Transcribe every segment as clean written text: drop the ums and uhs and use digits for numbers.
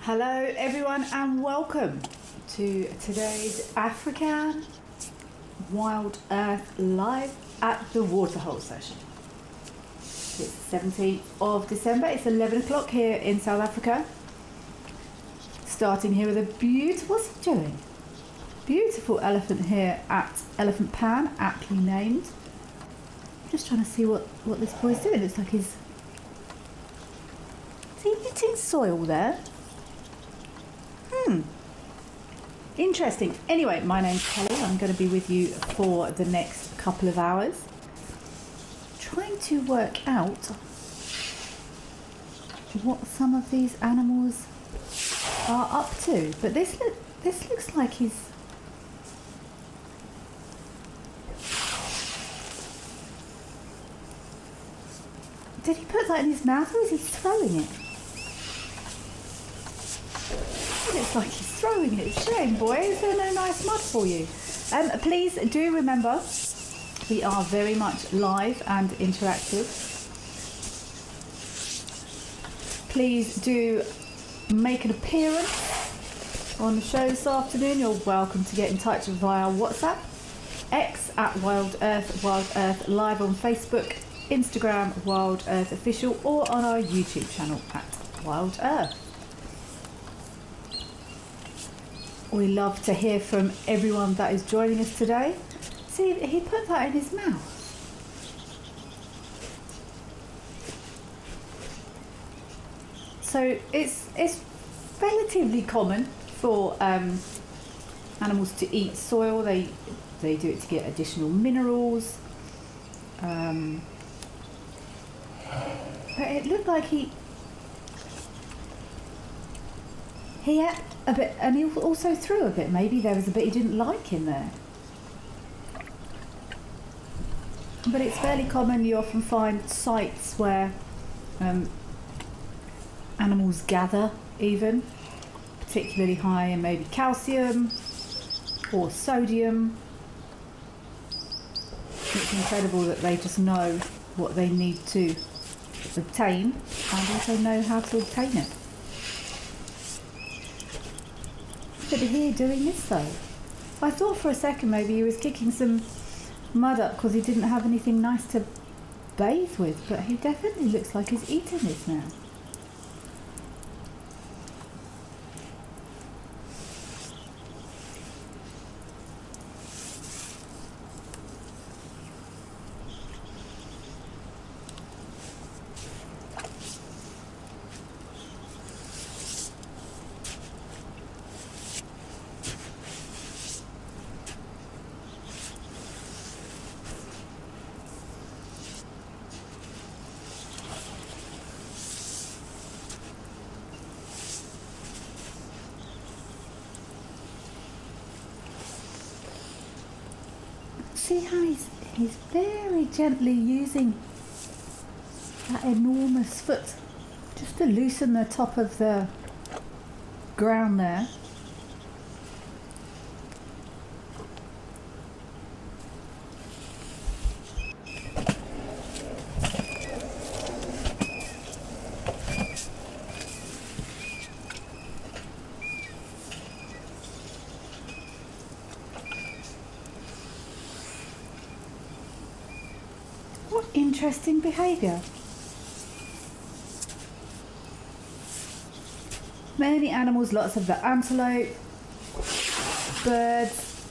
Hello everyone and welcome to today's African Wild Earth live at the waterhole session. It's the 17th of December, it's 11 o'clock here in South Africa. Starting here with a beautiful, what's he doing? Beautiful elephant here at Elephant Pan, aptly named. I'm just trying to see what this boy's doing. It looks like is he eating soil there? Interesting. Anyway, my name's Kelly. I'm going to be with you for the next couple of hours, trying to work out what some of these animals are up to. But this looks like he's did he put that in his mouth or is he throwing it? It looks like he's throwing it. Shame, boys. There's no nice mud for you. Please do remember, we are very much live and interactive. Please do make an appearance on the show this afternoon. You're welcome to get in touch via WhatsApp, X at Wild Earth live on Facebook, Instagram Wild Earth Official, or on our YouTube channel at Wild Earth. We love to hear from everyone that is joining us today. See, he put that in his mouth. So it's relatively common for animals to eat soil. They do it to get additional minerals. But it looked like he ate a bit, and he also threw a bit. Maybe there was a bit he didn't like in there. But it's fairly common. You often find sites where animals gather, even particularly high in maybe calcium or sodium. It's incredible that they just know what they need to obtain and also know how to obtain it. Look at here doing this though. I thought for a second maybe he was kicking some mud up because he didn't have anything nice to bathe with, but he definitely looks like he's eating this now. See how he's very gently using that enormous foot just to loosen the top of the ground there. Interesting behaviour. Many animals, lots of the antelope, birds,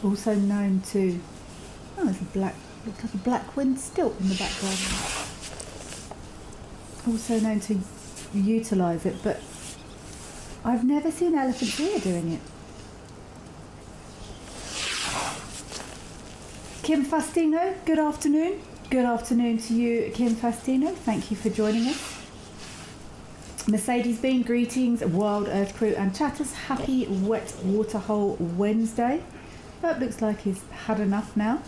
also known to, there's a black, looks like a black wind stilt in the background. Also known to utilise it, but I've never seen elephants here doing it. Kim Fastino, good afternoon. Good afternoon to you, Kim Fastino. Thank you for joining us. Mercedes Bean, greetings, Wild Earth crew and chatters. Happy Wet Waterhole Wednesday. That looks like he's had enough now.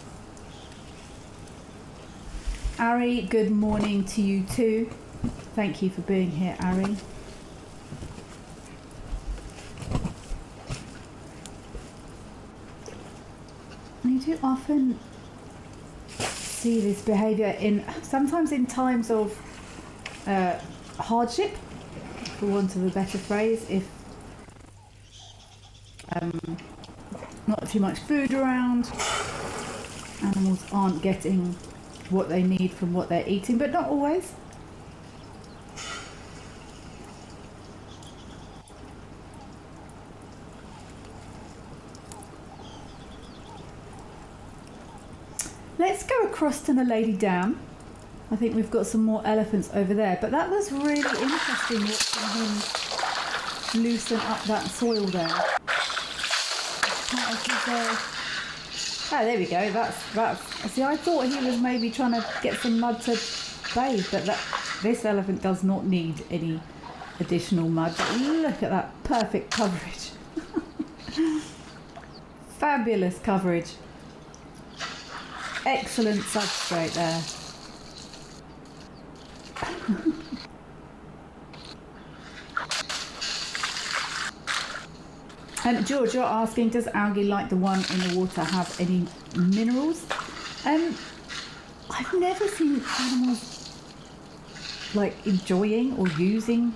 Ari, good morning to you too. Thank you for being here, Ari. You do often see this behaviour sometimes in times of hardship, for want of a better phrase, if not too much food around, animals aren't getting what they need from what they're eating, but not always. Let's go across to the Lady Dam. I think we've got some more elephants over there, but that was really interesting watching him loosen up that soil there. Oh, there we go. That's. See, I thought he was maybe trying to get some mud to bathe, but this elephant does not need any additional mud. But look at that perfect coverage. Fabulous coverage. Excellent substrate there. George, you're asking, does algae like the one in the water have any minerals? I've never seen animals like enjoying or using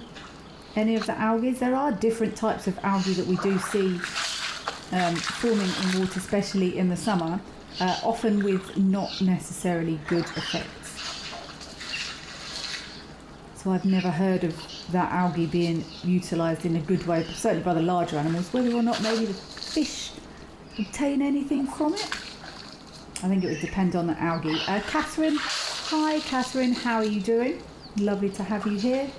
any of the algae. There are different types of algae that we do see forming in water, especially in the summer, often with not necessarily good effects. So I've never heard of that algae being utilised in a good way, certainly by the larger animals. Whether or not maybe the fish obtain anything from it, I think it would depend on the algae. Catherine, hi Catherine, how are you doing? Lovely to have you here.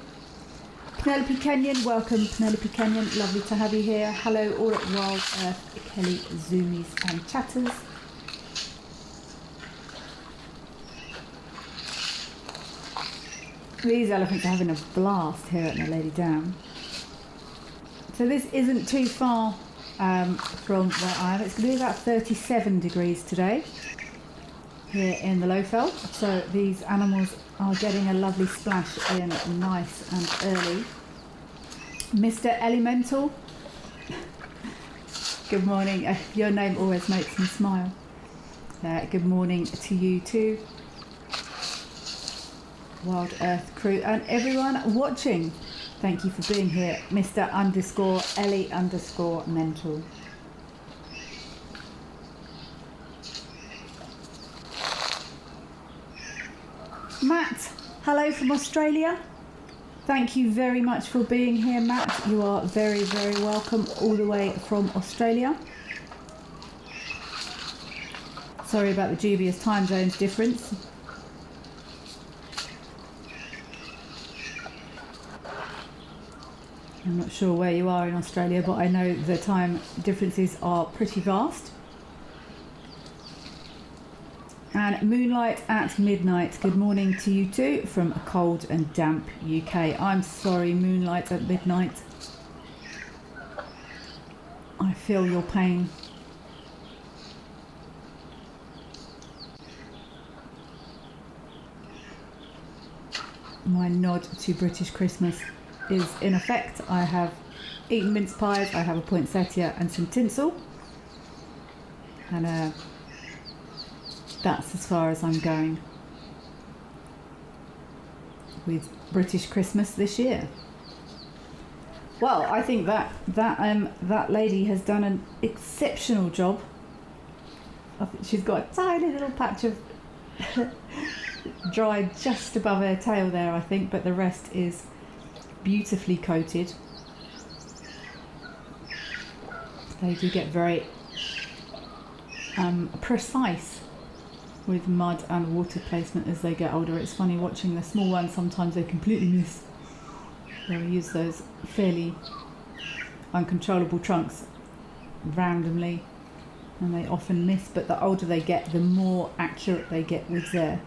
Penelope Kenyon, welcome Penelope Kenyon, lovely to have you here. Hello all at Wild Earth, Kelly, Zoomies and Chatters. These elephants are having a blast here at the Lady Dam. So this isn't too far from where I am. It's going to be about 37 degrees today here in the Lowfell. So these animals are getting a lovely splash in nice and early. Mr. Elemental, good morning. Your name always makes me smile. Good morning to you too. Wild Earth crew and everyone watching, thank you for being here. Mr_Ellie_mental. Matt, hello from Australia. Thank you very much for being here, Matt. You are very, very welcome all the way from Australia. Sorry about the dubious time zones difference. I'm not sure where you are in Australia, but I know the time differences are pretty vast. And moonlight at midnight, good morning to you too from a cold and damp UK. I'm sorry, moonlight at midnight. I feel your pain. My nod to British Christmas is in effect. I have eaten mince pies, I have a poinsettia and some tinsel, and that's as far as I'm going with British Christmas this year. Well, I think that lady has done an exceptional job. I think she's got a tiny little patch of dry just above her tail there, I think, but the rest is beautifully coated. They do get very precise with mud and water placement as they get older. It's funny watching the small ones, sometimes they completely miss. They'll use those fairly uncontrollable trunks randomly and they often miss, but the older they get, the more accurate they get with their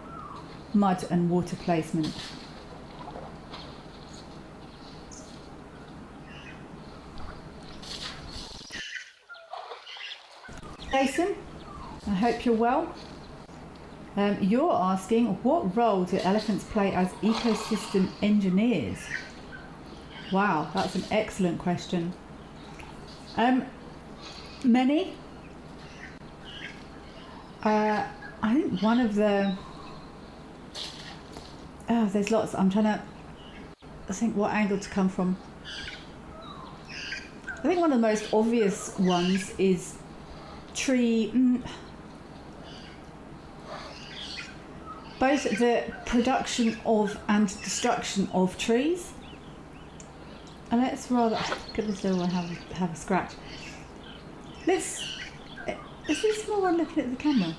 mud and water placement. Jason, I hope you're well. You're asking, what role do elephants play as ecosystem engineers? Wow, that's an excellent question. Many. I think one of the... Oh, there's lots. I'm trying to think what angle to come from. I think one of the most obvious ones is both the production of and destruction of trees. And let's rather get this little one have a scratch. Is this small one looking at the camera?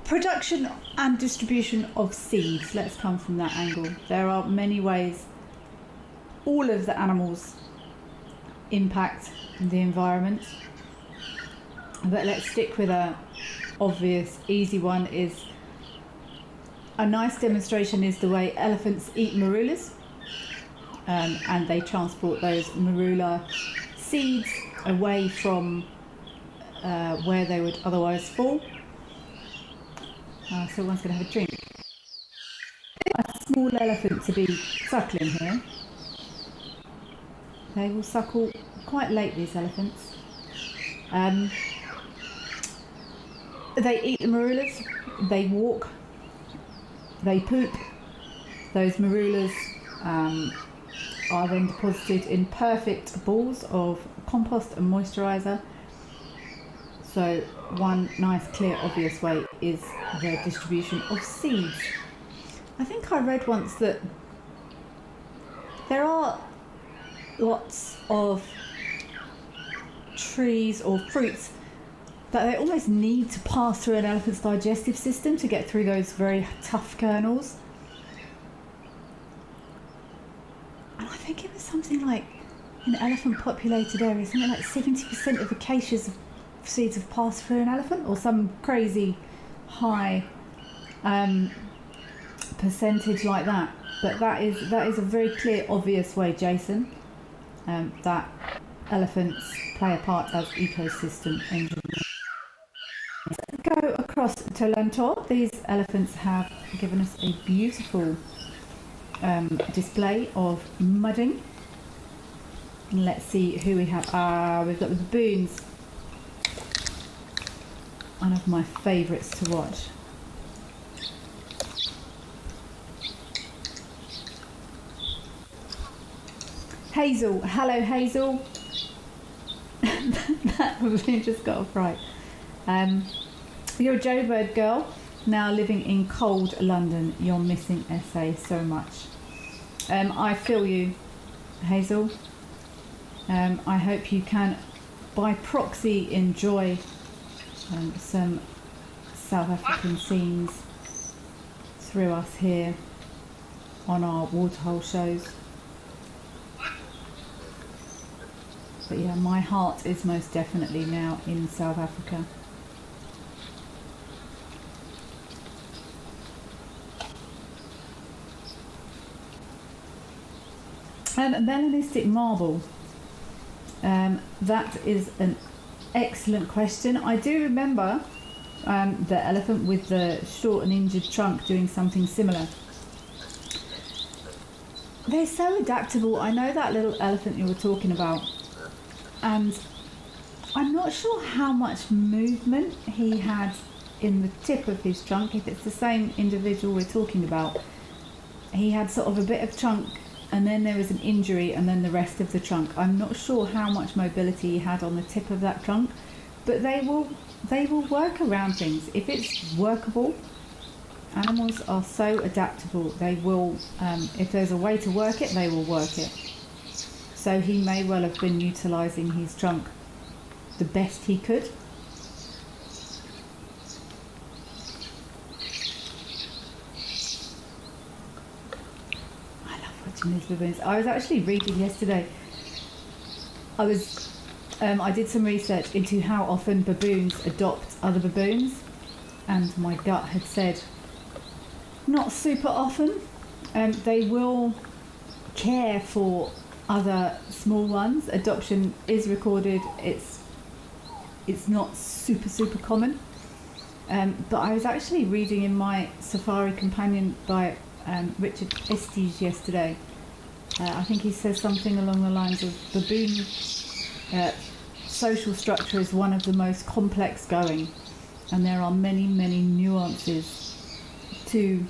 Production and distribution of seeds. Let's come from that angle. There are many ways all of the animals impact the environment, but let's stick with a obvious, easy one. Is a nice demonstration is the way elephants eat marulas, and they transport those marula seeds away from where they would otherwise fall. So one's going to have a drink. A small elephant to be suckling here. They will suckle quite late, these elephants. They eat the marulas, they walk, they poop. Those marulas are then deposited in perfect balls of compost and moisturiser. So one nice, clear, obvious way is the distribution of seeds. I think I read once that there are lots of trees or fruits that they almost need to pass through an elephant's digestive system to get through those very tough kernels. And I think it was something like, in elephant populated areas, something like 70% of acacias seeds have passed through an elephant, or some crazy high percentage like that. But that is a very clear, obvious way, Jason, that elephants play a part as ecosystem engineers. Let's go across to Lentor. These elephants have given us a beautiful display of mudding. And let's see who we have. We've got the baboons. One of my favourites to watch. Hazel, hello Hazel. That baboon just got a fright. You're a Joburg girl, now living in cold London. You're missing SA so much. I feel you, Hazel. I hope you can, by proxy, enjoy some South African scenes through us here on our waterhole shows. But yeah, my heart is most definitely now in South Africa. Melanistic marble. That is an excellent question. I do remember the elephant with the short and injured trunk doing something similar. They're so adaptable. I know that little elephant you were talking about, and I'm not sure how much movement he had in the tip of his trunk. If it's the same individual we're talking about, he had sort of a bit of trunk, and then there was an injury, and then the rest of the trunk. I'm not sure how much mobility he had on the tip of that trunk, but they will work around things. If it's workable, animals are so adaptable. They will, if there's a way to work it, they will work it. So he may well have been utilising his trunk the best he could. These baboons. I was actually reading yesterday. I did some research into how often baboons adopt other baboons, and my gut had said not super often. They will care for other small ones. Adoption is recorded. It's not super common. But I was actually reading in my Safari Companion by Richard Estes yesterday. I think he says something along the lines of baboon social structure is one of the most complex going, and there are many nuances to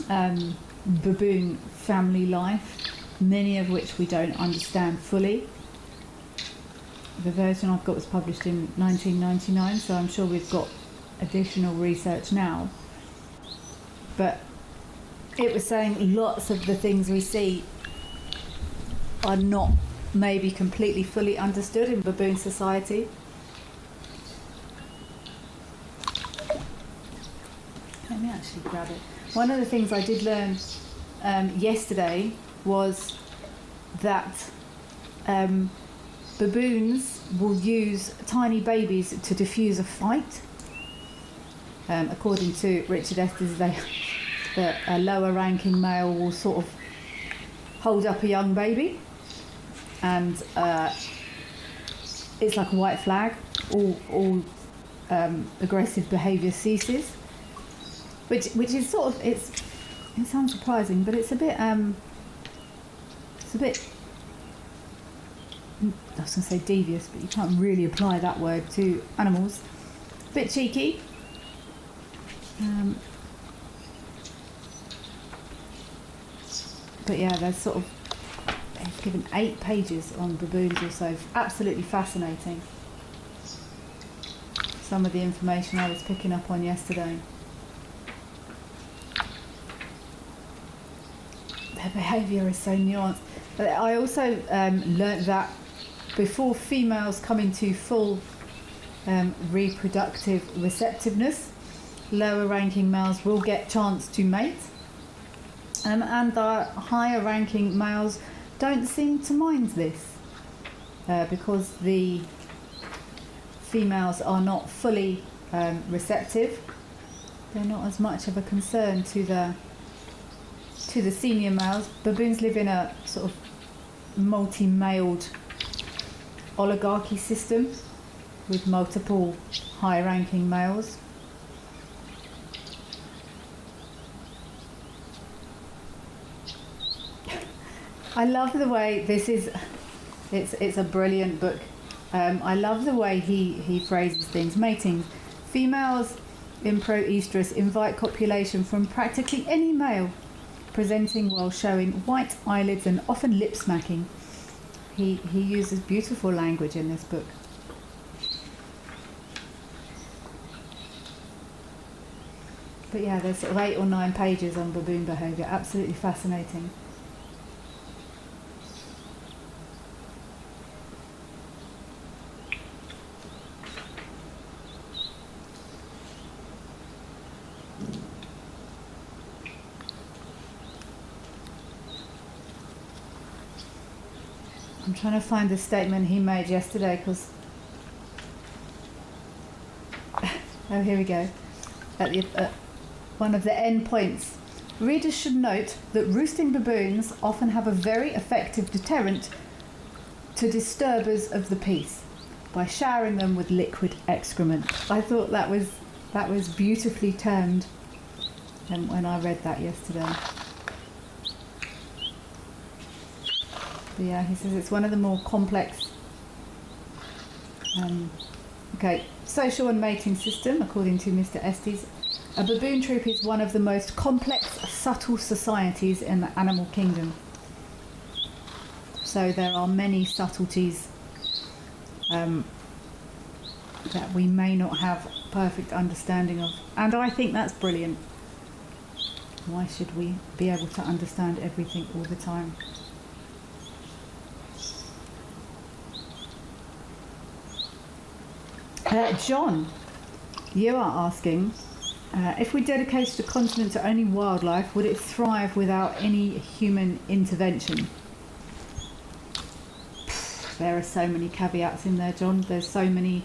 baboon family life, many of which we don't understand fully. The version I've got was published in 1999, so I'm sure we've got additional research now. But it was saying lots of the things we see are not maybe completely fully understood in baboon society. Let me actually grab it. One of the things I did learn yesterday was that baboons will use tiny babies to diffuse a fight. According to Richard Estes, a lower ranking male will sort of hold up a young baby, and it's like a white flag. All aggressive behaviour ceases, which is sort of, it sounds surprising, but it's a bit I was going to say devious, but you can't really apply that word to animals. A bit cheeky. But yeah, they've given 8 pages on baboons or so. Absolutely fascinating. Some of the information I was picking up on yesterday. Their behaviour is so nuanced. But I also learnt that before females come into full reproductive receptiveness, lower ranking males will get chance to mate, and the higher ranking males don't seem to mind this because the females are not fully receptive. They're not as much of a concern to the senior males. Baboons live in a sort of multi-maled oligarchy system with multiple high-ranking males. I love the way it's a brilliant book. I love the way he phrases things. Mating. Females in pro-estrus invite copulation from practically any male, presenting while showing white eyelids and often lip smacking. He uses beautiful language in this book. But yeah, there's sort of 8 or 9 pages on baboon behaviour. Absolutely fascinating. I'm trying to find the statement he made yesterday because oh, here we go. At one of the end points, readers should note that roosting baboons often have a very effective deterrent to disturbers of the peace by showering them with liquid excrement. I thought that was beautifully termed when I read that yesterday. But yeah, he says it's one of the more complex. Okay, social and mating system, according to Mr. Estes. A baboon troop is one of the most complex, subtle societies in the animal kingdom. So there are many subtleties that we may not have perfect understanding of. And I think that's brilliant. Why should we be able to understand everything all the time? John, you are asking, if we dedicated the continent to only wildlife, would it thrive without any human intervention? There are so many caveats in there, John. There's so many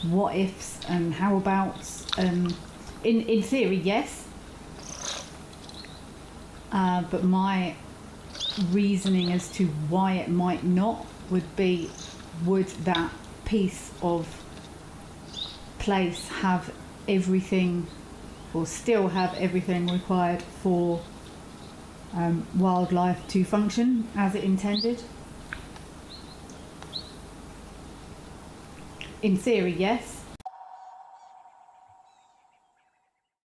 what ifs and how abouts. In theory, yes. But my reasoning as to why it might not would be, would that piece of place have everything, or still have everything required for wildlife to function as it intended? In theory, yes.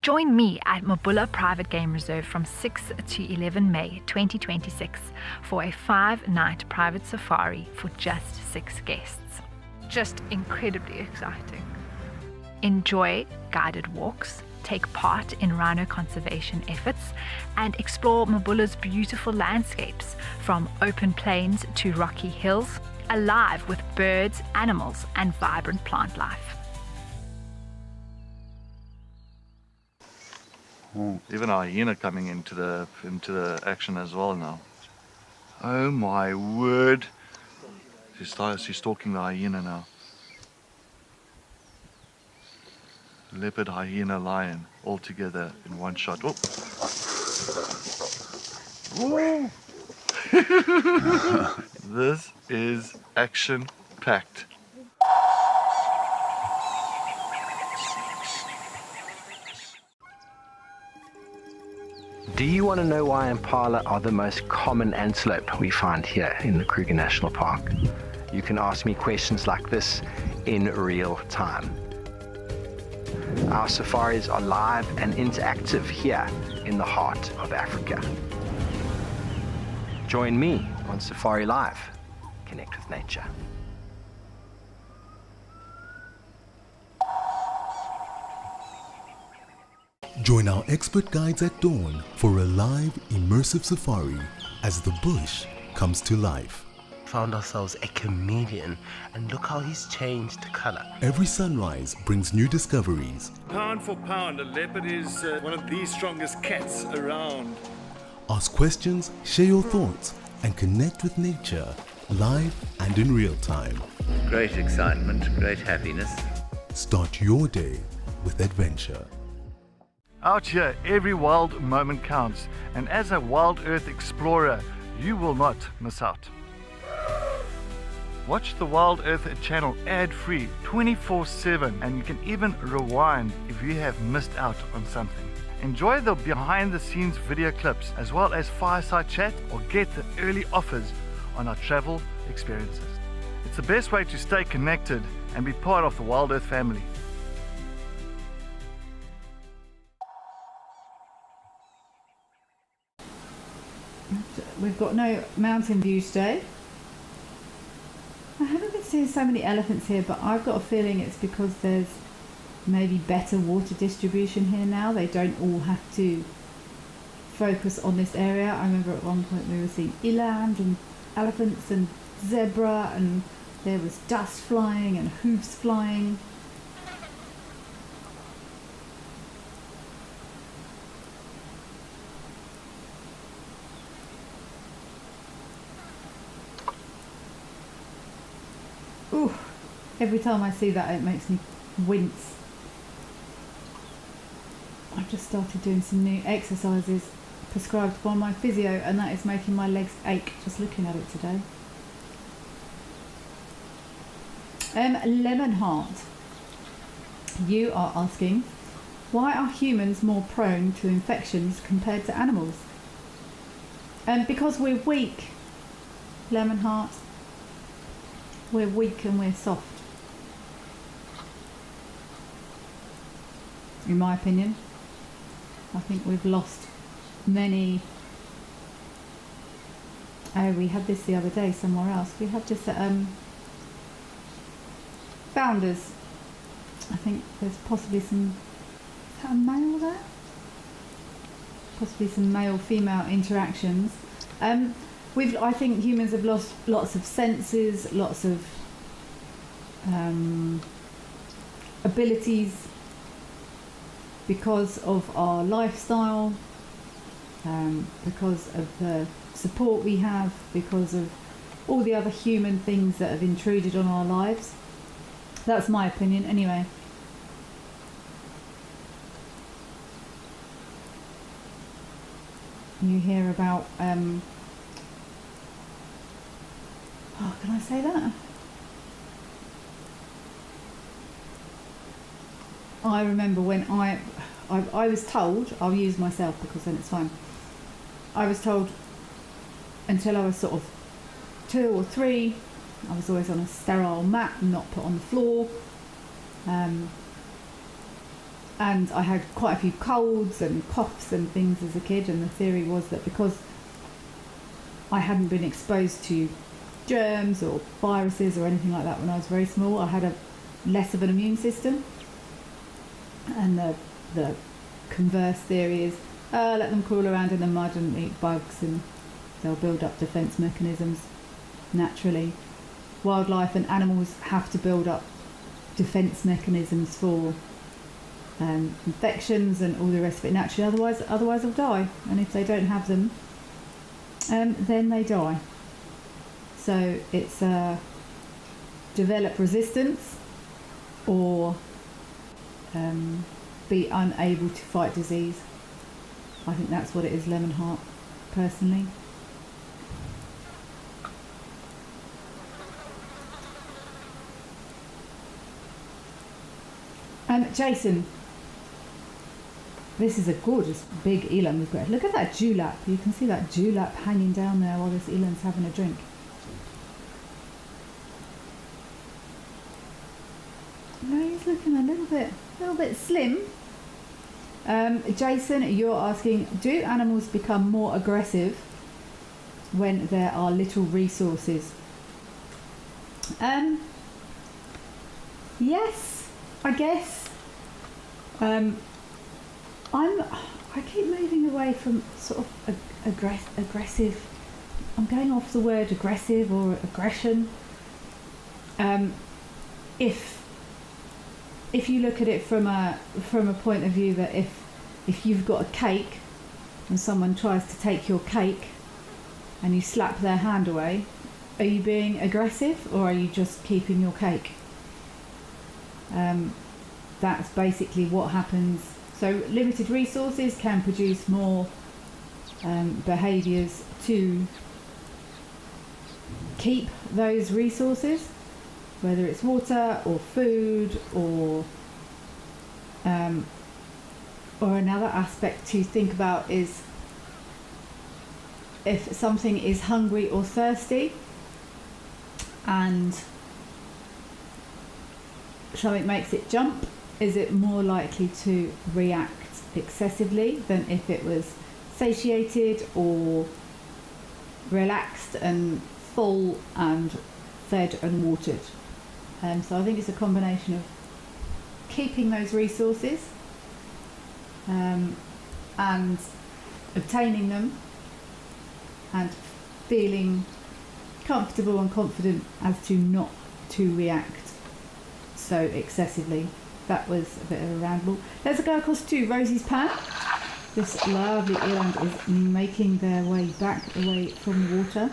Join me at Mabulla Private Game Reserve from 6 to 11 May 2026 for a 5-night private safari for just 6 guests. Just incredibly exciting. Enjoy guided walks, take part in rhino conservation efforts, and explore Mabulla's beautiful landscapes from open plains to rocky hills, alive with birds, animals, and vibrant plant life. Even a hyena coming into the action as well now. Oh my word! She's stalking the hyena now. Leopard, hyena, lion, all together in one shot. Oh! Woo! This is action-packed. Do you want to know why impala are the most common antelope we find here in the Kruger National Park? You can ask me questions like this in real time. Our safaris are live and interactive here in the heart of Africa. Join me on Safari Live. Connect with nature. Join our expert guides at dawn for a live, immersive safari as the bush comes to life. Found ourselves a chameleon, and look how he's changed color. Every sunrise brings new discoveries. Pound for pound, a leopard is one of the strongest cats around. Ask questions, share your thoughts, and connect with nature live and in real time. Great excitement, great happiness. Start your day with adventure. Out here, every wild moment counts, and as a Wild Earth explorer, you will not miss out. Watch the Wild Earth channel ad-free 24/7, and you can even rewind if you have missed out on something. Enjoy the behind-the-scenes video clips as well as fireside chat, or get the early offers on our travel experiences. It's the best way to stay connected and be part of the Wild Earth family. We've got no mountain view today. I haven't been seeing so many elephants here, but I've got a feeling it's because there's maybe better water distribution here now. They don't all have to focus on this area. I remember at one point we were seeing eland and elephants and zebra, and there was dust flying and hoofs flying. Ooh, every time I see that it makes me wince. I've just started doing some new exercises prescribed by my physio, and that is making my legs ache just looking at it today. Lemon Heart, you are asking, why are humans more prone to infections compared to animals? Because we're weak, Lemon Heart. We're weak and we're soft. In my opinion, I think we've lost many. Oh, we had this the other day somewhere else. We had this at Founders. I think there's possibly some. Is that a male there? Possibly some male-female interactions. I think humans have lost lots of senses, lots of abilities because of our lifestyle, because of the support we have, because of all the other human things that have intruded on our lives. That's my opinion anyway. You hear about oh, can I say that? I remember when I was told, I'll use myself because then it's fine. I was told until I was sort of 2 or 3, I was always on a sterile mat and not put on the floor. and I had quite a few colds and coughs and things as a kid, and the theory was that because I hadn't been exposed to germs or viruses or anything like that when I was very small, I had a less of an immune system. And the converse theory is let them crawl around in the mud and eat bugs and they'll build up defence mechanisms naturally. Wildlife and animals have to build up defence mechanisms for infections and all the rest of it naturally, otherwise they'll die, and if they don't have them, then they die. So it's develop resistance or be unable to fight disease. I think that's what it is, lemon heart, personally. Jason, this is a gorgeous big eland we've got. Look at that dewlap. You can see that dewlap hanging down there while this eland's having a drink. No, he's looking a little bit slim. Jason, you're asking, do animals become more aggressive when there are little resources? Yes, I guess. I keep moving away from sort of aggressive. I'm going off the word aggressive or aggression. If you look at it from a point of view that if you've got a cake and someone tries to take your cake and you slap their hand away, are you being aggressive or are you just keeping your cake? That's basically what happens. So limited resources can produce more behaviours to keep those resources, whether it's water or food or another aspect to think about is if something is hungry or thirsty and something makes it jump, is it more likely to react excessively than if it was satiated or relaxed and full and fed and watered? So I think it's a combination of keeping those resources and obtaining them and feeling comfortable and confident as to not to react so excessively. That was a bit of a ramble. Let's go across to Rosie's pan. This lovely eland is making their way back away from the water.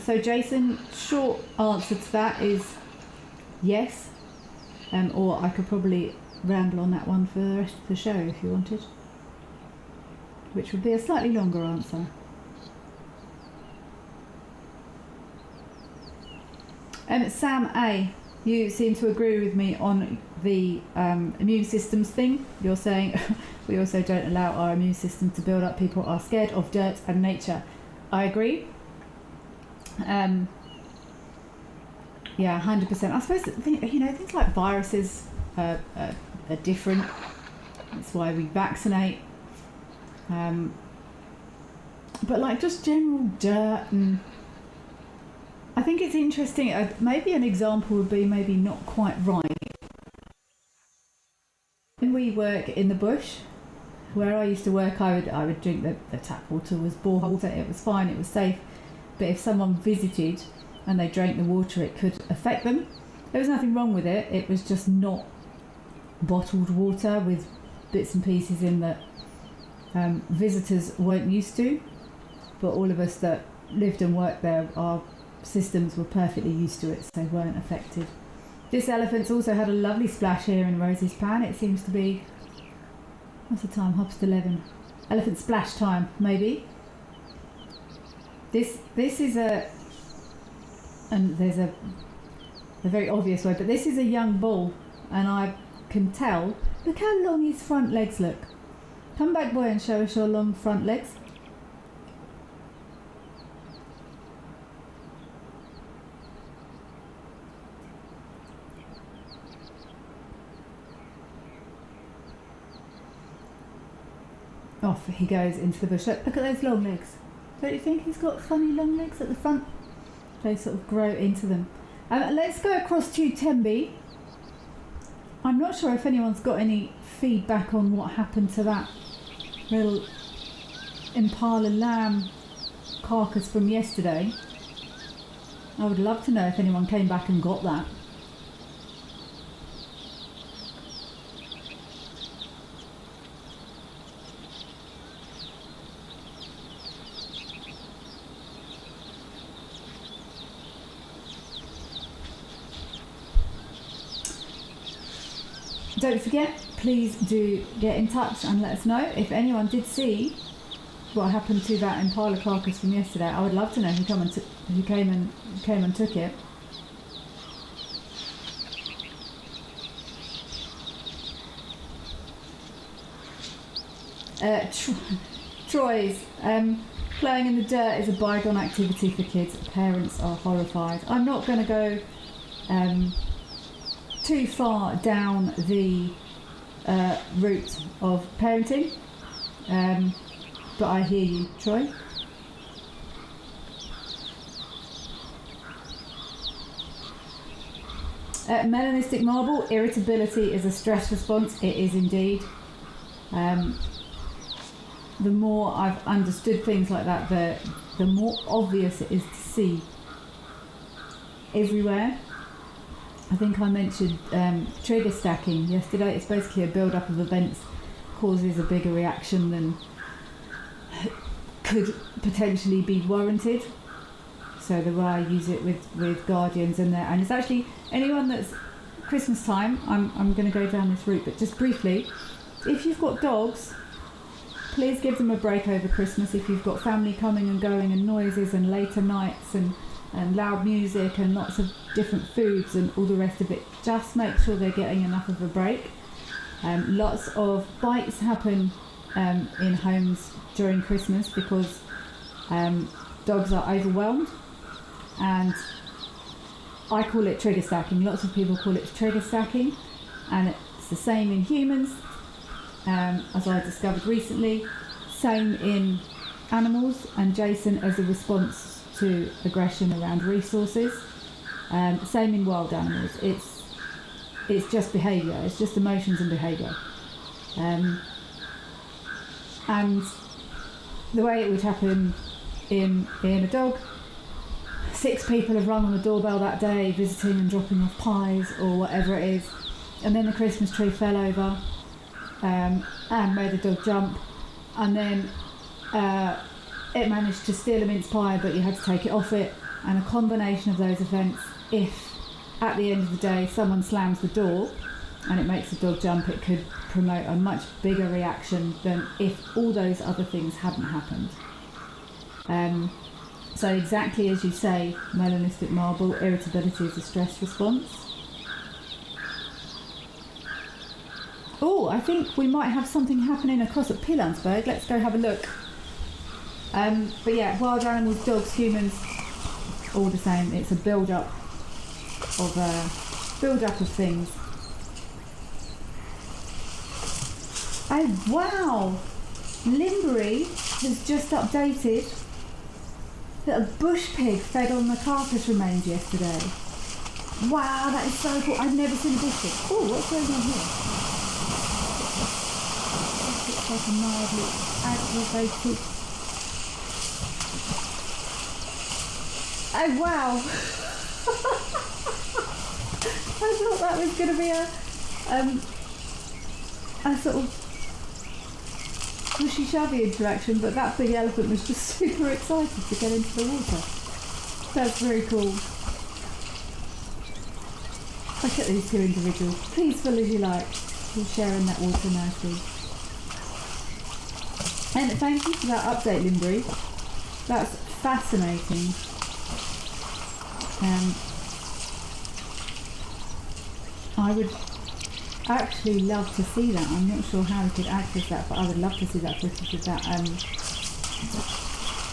So Jason, short answer to that is yes, or I could probably ramble on that one for the rest of the show if you wanted, which would be a slightly longer answer. Sam A, you seem to agree with me on the immune systems thing. You're saying we also don't allow our immune system to build up. People are scared of dirt and nature. I agree. Yeah, 100%. I suppose things like viruses are different. That's why we vaccinate. But like just general dirt, and I think it's interesting. Maybe an example would be maybe not quite right. When we work in the bush, where I used to work, I would drink the tap water was borehole water. It was fine. It was safe. But if someone visited and they drank the water, it could affect them. There was nothing wrong with it. It was just not bottled water with bits and pieces in that visitors weren't used to. But all of us that lived and worked there, our systems were perfectly used to it, so they weren't affected. This elephant's also had a lovely splash here in Rosie's pan. It seems to be, what's the time? 11:30. Elephant splash time, maybe. This is and there's a very obvious way, but this is a young bull, and I can tell. Look how long his front legs look. Come back, boy, and show us your long front legs. off he goes into the bush. Look at those long legs. Don't you think he's got funny long legs at the front? They sort of grow into them. Let's go across to Tembe. I'm not sure if anyone's got any feedback on what happened to that little impala lamb carcass from yesterday. I would love to know if anyone came back and got that. Don't forget, please do get in touch and let us know if anyone did see what happened to that impala carcass from yesterday. I would love to know who came and took it. Troy's playing in the dirt is a bygone activity for kids. Parents are horrified. I'm not going to go too far down the route of parenting, but I hear you, Troy. Melanistic marble, irritability is a stress response. It is indeed. The more I've understood things like that, the more obvious it is to see everywhere. I think I mentioned trigger stacking yesterday. It's basically a build-up of events causes a bigger reaction than could potentially be warranted. So the way I use it with guardians and it's actually anyone that's Christmas time. I'm going to go down this route, but just briefly, if you've got dogs, please give them a break over Christmas. If you've got family coming and going and noises and later nights and loud music and lots of different foods and all the rest of it, just make sure they're getting enough of a break. Lots of bites happen in homes during Christmas because dogs are overwhelmed, and I call it trigger stacking. Lots of people call it trigger stacking, and it's the same in humans, as I discovered recently, same in animals, and Jason as a response to aggression around resources. Same in wild animals. It's just behaviour. It's just emotions and behaviour. And the way it would happen in a dog, 6 people have rung on the doorbell that day, visiting and dropping off pies or whatever it is, and then the Christmas tree fell over and made the dog jump, and then it managed to steal a mince pie, but you had to take it off it. And a combination of those events, if at the end of the day someone slams the door and it makes the dog jump, it could promote a much bigger reaction than if all those other things hadn't happened. So exactly as you say, melanistic marble, irritability is a stress response. Oh, I think we might have something happening across at Pilansberg. Let's go have a look. But yeah, wild animals, dogs, humans, all the same. It's a build-up of things. Oh wow! Limbury has just updated that a bush pig fed on the carcass remains yesterday. Wow, that is so cool. I've never seen a bush pig. Oh, what's going on here? This looks like a mildly aggravated. Oh wow! I thought that was going to be a sort of pushy shovey interaction, but that big elephant was just super excited to get into the water. That's very cool. Look at these two individuals, peaceful as you like, all sharing that water nicely. And thank you for that update, Limbury. That's fascinating. I would actually love to see that. I'm not sure how we could access that, but I would love to see that footage of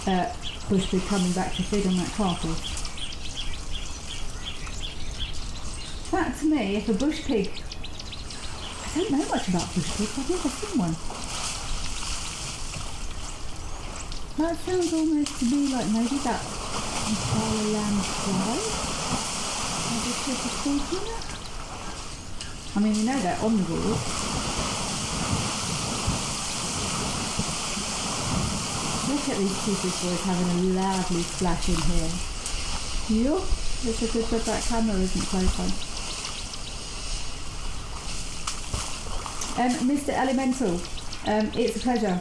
that bush pig coming back to feed on that carcass. That to me, if a bush pig, I don't know much about bush pigs, I've never seen one. That sounds almost to me like maybe that Impala lamb died. Maybe people thinking it. I mean, you know they're omnivores. Look at these two big boys having a lovely splash in here. Yup, it's a good job that camera isn't close on. Mr. Elemental, it's a pleasure.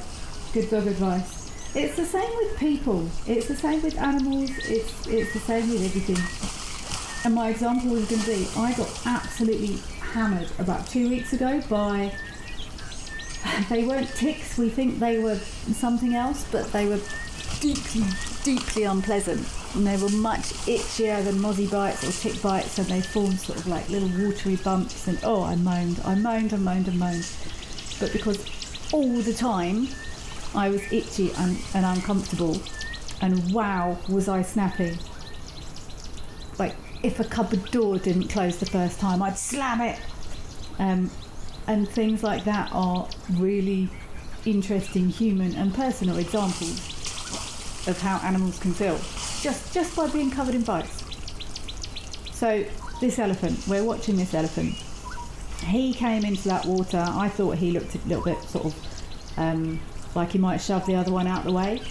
Good dog advice. It's the same with people. It's the same with animals. It's the same with everything. And my example was going to be, I got absolutely hammered about 2 weeks ago by, they weren't ticks, we think they were something else, but they were deeply, deeply unpleasant. And they were much itchier than mozzie bites or tick bites, and they formed sort of like little watery bumps, and oh, I moaned. But because all the time I was itchy and uncomfortable, and wow, was I snappy. Like, if a cupboard door didn't close the first time, I'd slam it. And things like that are really interesting human and personal examples of how animals can feel, just by being covered in bites. So this elephant, we're watching this elephant. He came into that water. I thought he looked a little bit sort of like he might shove the other one out the way,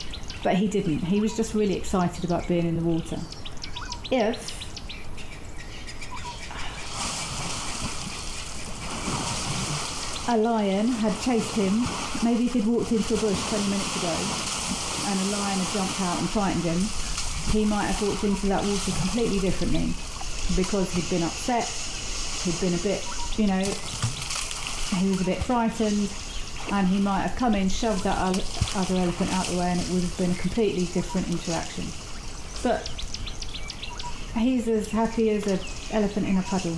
but he didn't. He was just really excited about being in the water. If a lion had chased him, maybe if he'd walked into a bush 20 minutes ago and a lion had jumped out and frightened him, he might have walked into that water completely differently, because he'd been upset, he'd been a bit, he was a bit frightened, and he might have come in, shoved that other elephant out the way, and it would have been a completely different interaction. But he's as happy as an elephant in a puddle.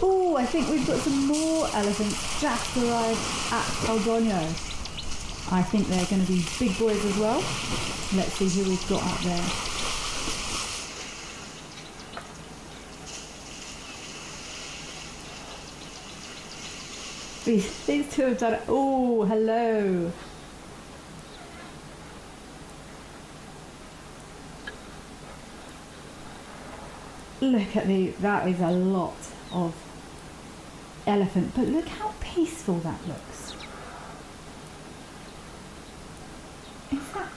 Oh, I think we've got some more elephants just arrived at Algonio. I think they're going to be big boys as well. Let's see who we've got up there. These two have done it. Oh, hello. Look at that is a lot of elephant, but look how peaceful that looks. Is that...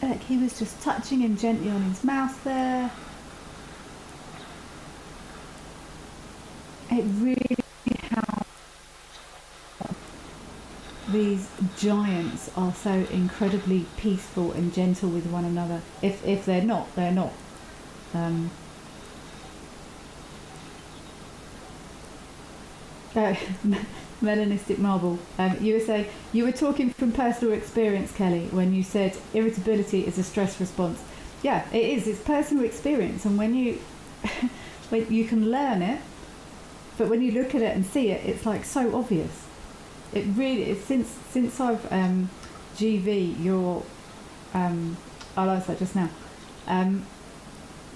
Look, he was just touching him gently on his mouth there. It really how these giants are so incredibly peaceful and gentle with one another. If they're not, they're not. Melanistic marble. You were talking from personal experience, Kelly, when you said irritability is a stress response. Yeah, it is. It's personal experience, and when you can learn it, but when you look at it and see it, it's like so obvious. It really is. Since I've GV your I liked that just now.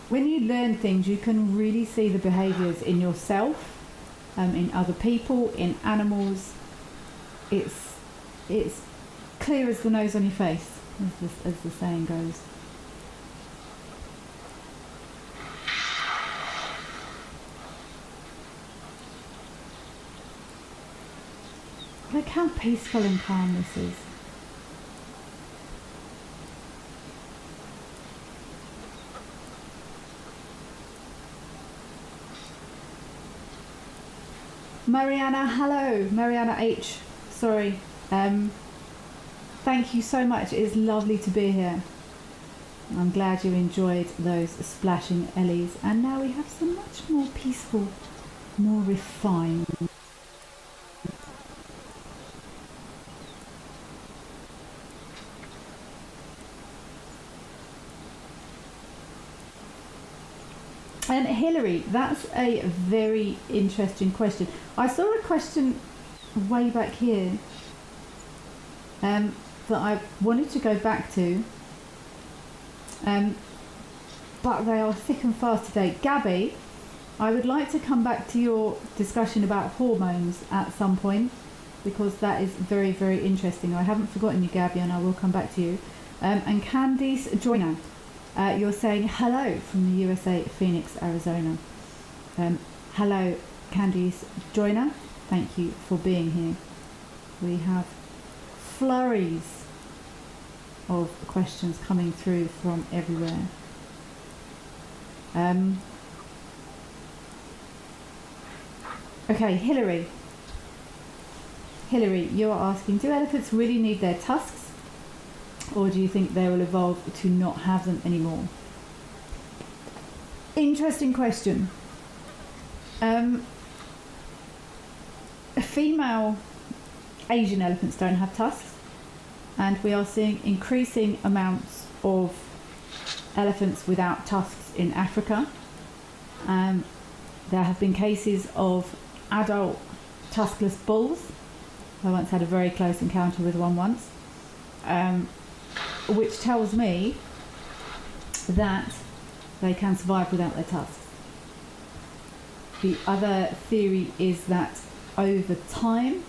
When you learn things, you can really see the behaviours in yourself. In other people, in animals. It's clear as the nose on your face, as the saying goes. Look how peaceful and calm this is. Mariana, hello. Mariana H. Sorry. Thank you so much. It is lovely to be here. I'm glad you enjoyed those splashing Ellies. And now we have some much more peaceful, more refined. And Hilary, that's a very interesting question. I saw a question way back here that I wanted to go back to, but they are thick and fast today. Gabby, I would like to come back to your discussion about hormones at some point. because that is very, very interesting. I haven't forgotten you, Gabby, and I will come back to you. And Candice Joyner, you're saying hello from the USA, Phoenix, Arizona. Hello, Candice Joyner. Thank you for being here. We have flurries of questions coming through from everywhere. Okay, Hillary, you are asking, do elephants really need their tusks, or do you think they will evolve to not have them anymore? Interesting question. Female Asian elephants don't have tusks, and we are seeing increasing amounts of elephants without tusks in Africa. There have been cases of adult tuskless bulls. I once had a very close encounter with one once, which tells me that they can survive without their tusks. The other theory is that over time,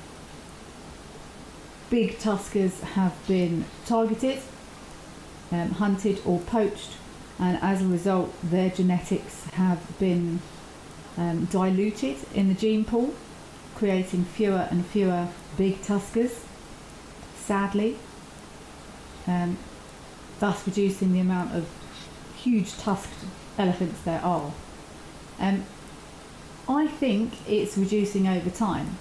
big tuskers have been targeted, hunted or poached, and as a result their genetics have been diluted in the gene pool, creating fewer and fewer big tuskers, sadly, thus reducing the amount of huge tusked elephants there are. I think it's reducing over time,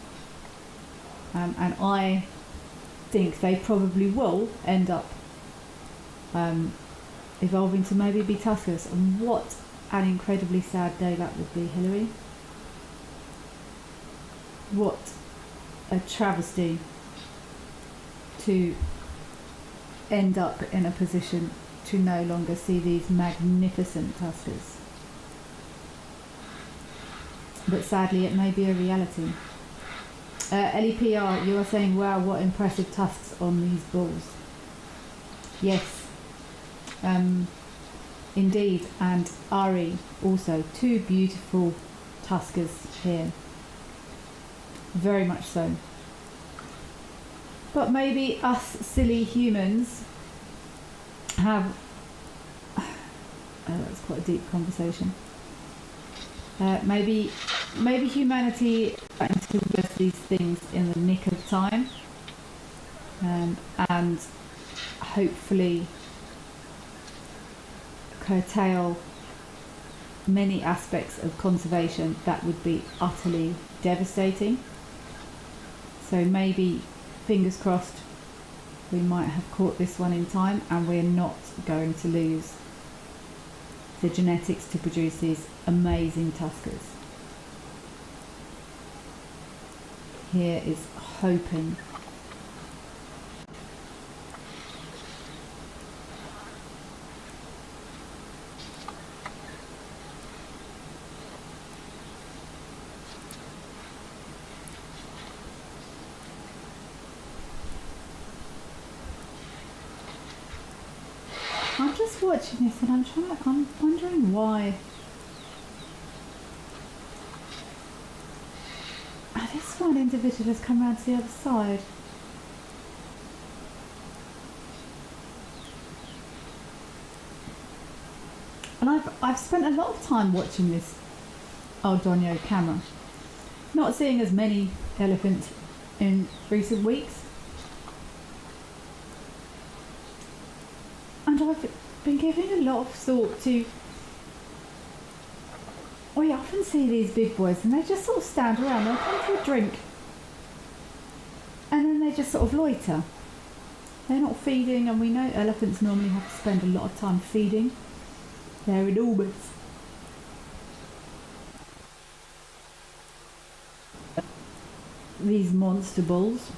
and I think they probably will end up evolving to maybe be tuskless. And what an incredibly sad day that would be, Hillary. What a travesty to end up in a position to no longer see these magnificent tuskers. But sadly it may be a reality. LEPR, you are saying, wow, what impressive tusks on these bulls. Yes, indeed, and Ari also, two beautiful tuskers here, very much so. But maybe us silly humans have, that's quite a deep conversation. Maybe humanity to address these things in the nick of time, and hopefully curtail many aspects of conservation that would be utterly devastating. So maybe, fingers crossed, we might have caught this one in time and we're not going to lose the genetics to produce these amazing tuskers. Here is hoping. I'm just watching this and I'm wondering why. This one individual has come around to the other side. And I've spent a lot of time watching this Aldonio camera, not seeing as many elephants in recent weeks. And I've been giving a lot of thought to, we often see these big boys and they just sort of stand around, they'll come for a drink and then they just sort of loiter. They're not feeding, and we know elephants normally have to spend a lot of time feeding. They're enormous. These monster bulls,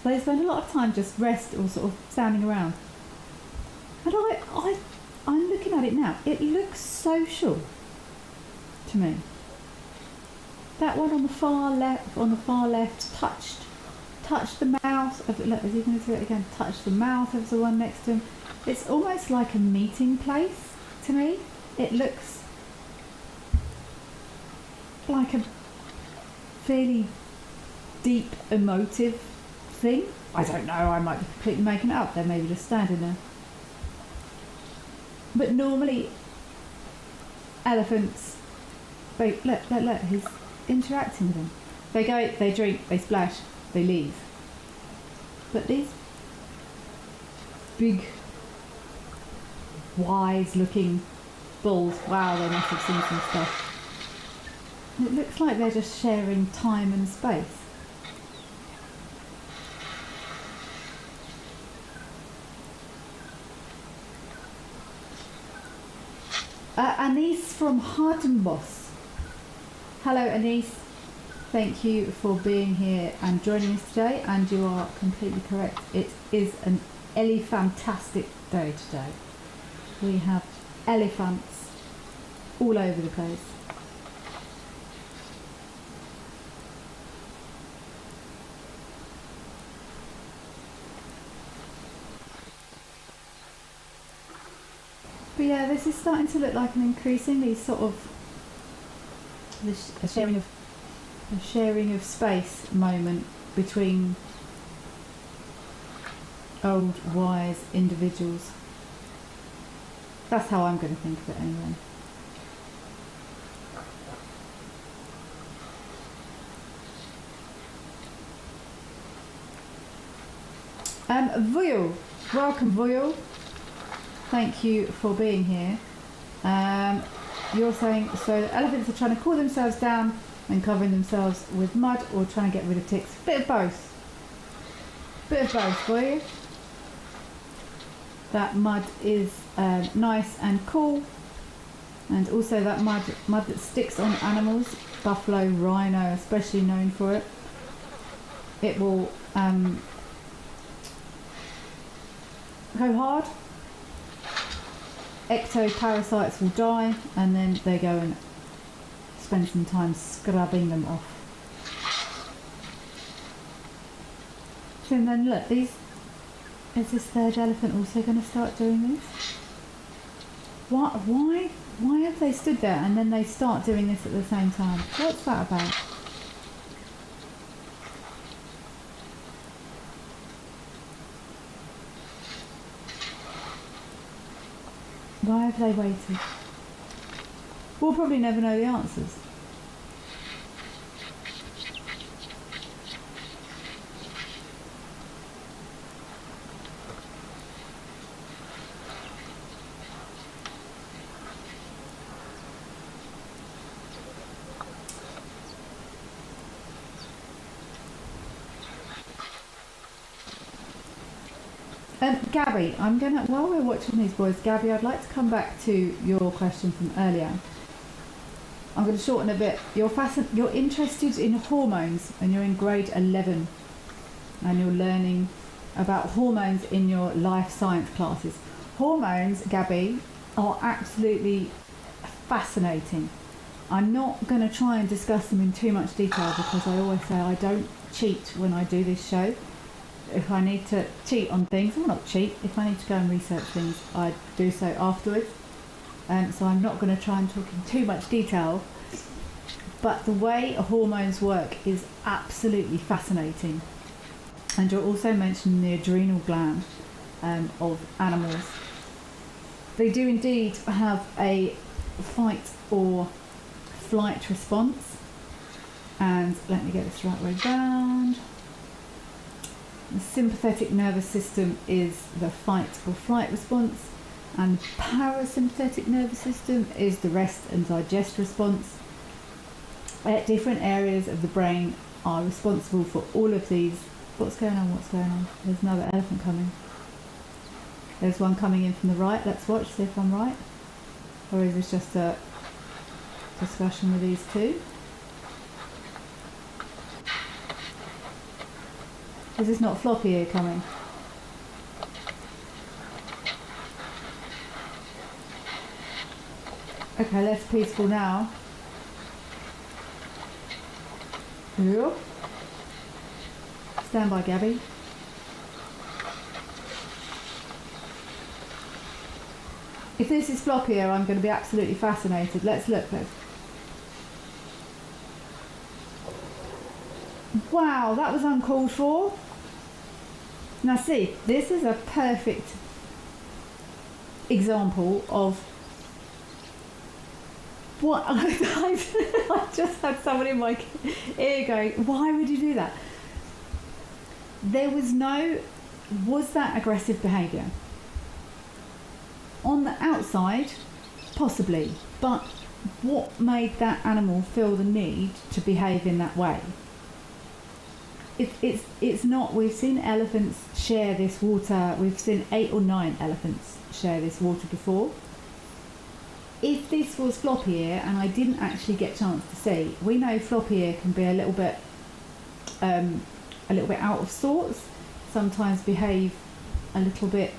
they spend a lot of time just rest or sort of standing around. And I'm looking at it now, it looks social to me. That one on the far left touched the mouth of, look, is he going to do it again? Touch the mouth of the one next to him. It's almost like a meeting place to me. It looks like a fairly deep emotive thing. I don't know, I might be completely making it up, they're maybe just standing there. But normally elephants, look, he's interacting with them. They go, they drink, they splash, they leave. But these big, wise looking bulls, wow, they must have seen some stuff. It looks like they're just sharing time and space. Anise from Hartenbos. Hello Anise, thank you for being here and joining us today, and you are completely correct. It is an elephantastic day today. We have elephants all over the place. But yeah, this is starting to look like an increasingly sort of a sharing of space moment between old, wise individuals. That's how I'm going to think of it anyway. Vuyal, welcome Vuyal. Thank you for being here. You're saying, so the elephants are trying to cool themselves down and covering themselves with mud, or trying to get rid of ticks. Bit of both. Bit of both for you. That mud is nice and cool, and also that mud that sticks on animals, buffalo, rhino especially known for it. It will go hard. Ectoparasites will die, and then they go and spend some time scrubbing them off. And then look, is this third elephant also going to start doing this? Why have they stood there and then they start doing this at the same time? What's that about? Why have they waited? We'll probably never know the answers. Gabby, while we're watching these boys, Gabby, I'd like to come back to your question from earlier. I'm going to shorten a bit. You're interested in hormones, and you're in grade 11, and you're learning about hormones in your life science classes. Hormones, Gabby, are absolutely fascinating. I'm not going to try and discuss them in too much detail, because I always say I don't cheat when I do this show. If I need to cheat on things, well, not cheat, if I need to go and research things, I do so afterwards. So I'm not going to try and talk in too much detail, but the way hormones work is absolutely fascinating. And you're also mentioning the adrenal gland of animals. They do indeed have a fight or flight response, and let me get this right way round. The sympathetic nervous system is the fight or flight response, and the parasympathetic nervous system is the rest and digest response. Different areas of the brain are responsible for all of these. What's going on? There's another elephant coming. There's one coming in from the right. Let's watch, see if I'm right. Or is this just a discussion with these two? Is this not Floppy here coming? Okay, less peaceful now. Yep. Stand by, Gabby. If this is Floppy here, I'm going to be absolutely fascinated. Let's look. Wow, that was uncalled for. Now see, this is a perfect example of what I just had someone in my ear going, why would you do that? Was that aggressive behaviour? On the outside, possibly, but what made that animal feel the need to behave in that way? It's not. We've seen elephants share this water. We've seen 8 or 9 elephants share this water before. If this was floppy ear and I didn't actually get a chance to see, we know floppy ear can be a little bit out of sorts. Sometimes behave a little bit.